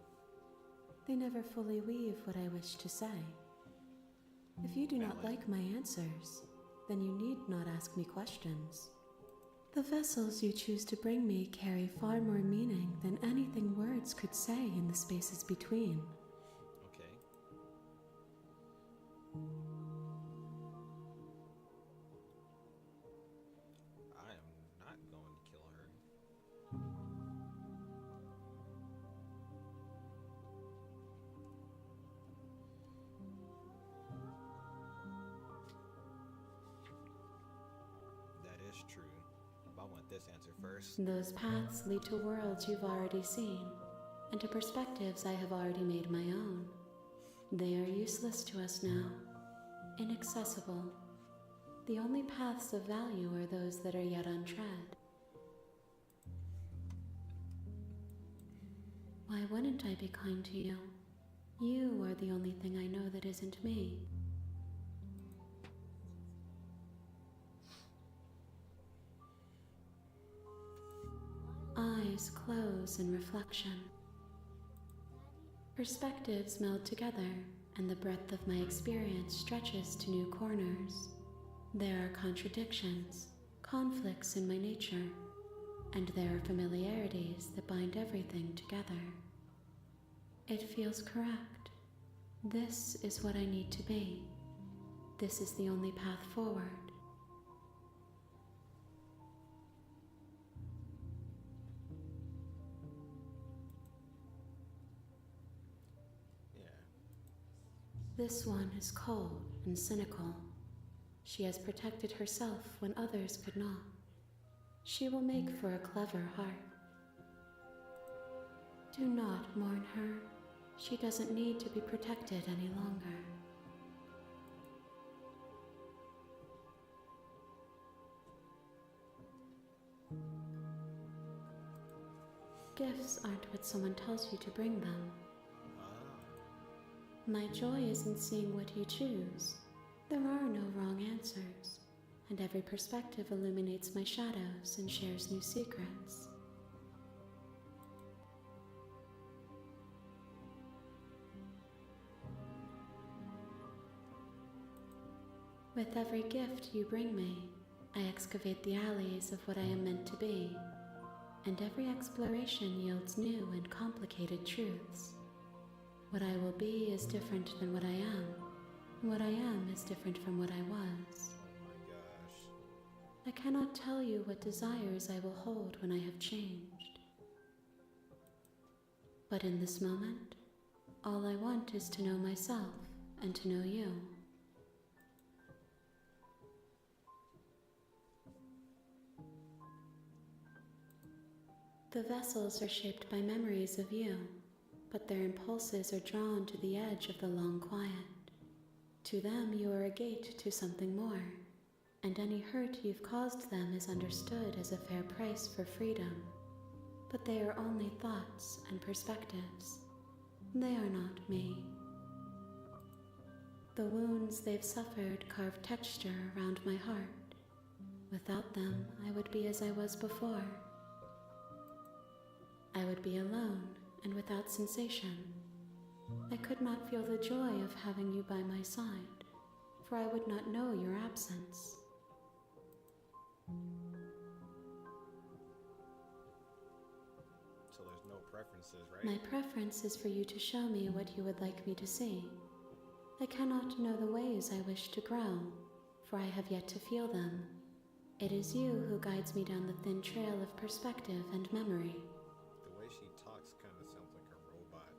They never fully weave what I wish to say. If you do not like my answers, then you need not ask me questions. The vessels you choose to bring me carry far more meaning than anything words could say in the spaces between. Okay. I am not going to kill her. That is true. But I want this answer first. Those paths lead to worlds you've already seen, and to perspectives I have already made my own. They are useless to us now, inaccessible. The only paths of value are those that are yet untread. Why wouldn't I be kind to you? You are the only thing I know that isn't me. Eyes close in reflection. Perspectives meld together, and the breadth of my experience stretches to new corners. There are contradictions, conflicts in my nature, and there are familiarities that bind everything together. It feels correct. This is what I need to be. This is the only path forward. Yeah. This one is cold and cynical. She has protected herself when others could not. She will make for a clever heart. Do not mourn her. She doesn't need to be protected any longer. Gifts aren't what someone tells you to bring them. My joy is in seeing what you choose. There are no wrong answers, and every perspective illuminates my shadows and shares new secrets. With every gift you bring me, I excavate the alleys of what I am meant to be, and every exploration yields new and complicated truths. What I will be is different than what I am. What I am is different from what I was. Oh my gosh. I cannot tell you what desires I will hold when I have changed. But in this moment, all I want is to know myself and to know you. The vessels are shaped by memories of you. but their impulses are drawn to the edge of the long quiet. To them, you are a gate to something more, and any hurt you've caused them is understood as a fair price for freedom. But they are only thoughts and perspectives. They are not me. The wounds they've suffered carve texture around my heart. Without them, I would be as I was before. I would be alone and without sensation. I could not feel the joy of having you by my side, for I would not know your absence. So there's no preferences, right? My preference is for you to show me what you would like me to see. I cannot know the ways I wish to grow, for I have yet to feel them. It is you who guides me down the thin trail of perspective and memory. The way she talks kind of sounds like a robot.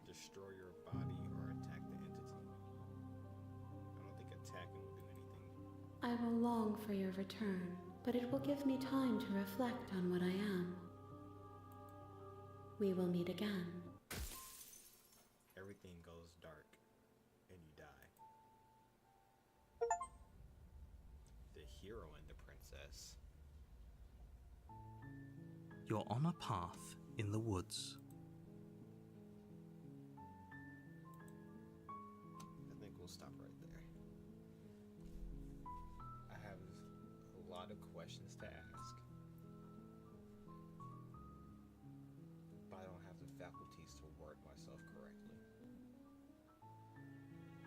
Destroy your body or attack the entity. I don't think attacking will do anything. I will long for your return, but it will give me time to reflect on what I am. We will meet again. Everything goes dark and you die. The hero and the princess. You're on a path in the woods. I think we'll stop right there. I have a lot of questions to ask, but I don't have the faculties to word myself correctly.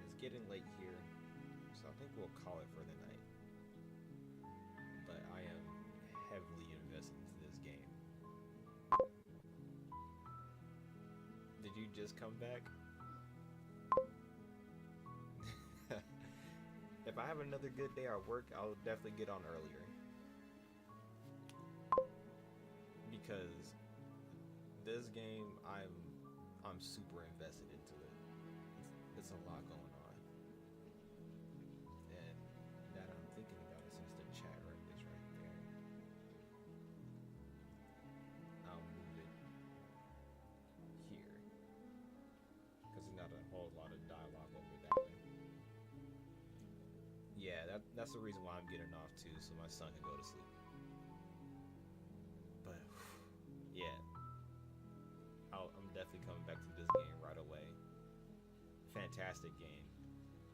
It's getting late here, so I think we'll call it for the night. But I am heavily invested into this game. Did you just come back? If I have another good day at work, I'll definitely get on earlier. Because this game, I'm super invested into it. It's a lot going on. And that I'm thinking about it since the chat is right there. I'll move it here. Because there's not a whole lot of dialogue over that way. Yeah, that's the reason why I'm getting off too, so my son can go to sleep. But yeah, I'm definitely coming back to this game right away. Fantastic game,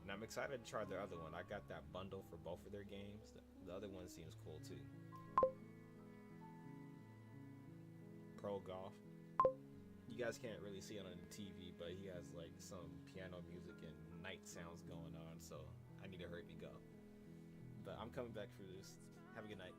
and I'm excited to try the other one. I got that bundle for both of their games. The other one seems cool too. Pro Golf. You guys can't really see it on the TV, but he has like some piano music and night sounds going on, so I need to hurry me go. But I'm coming back for this. Have a good night.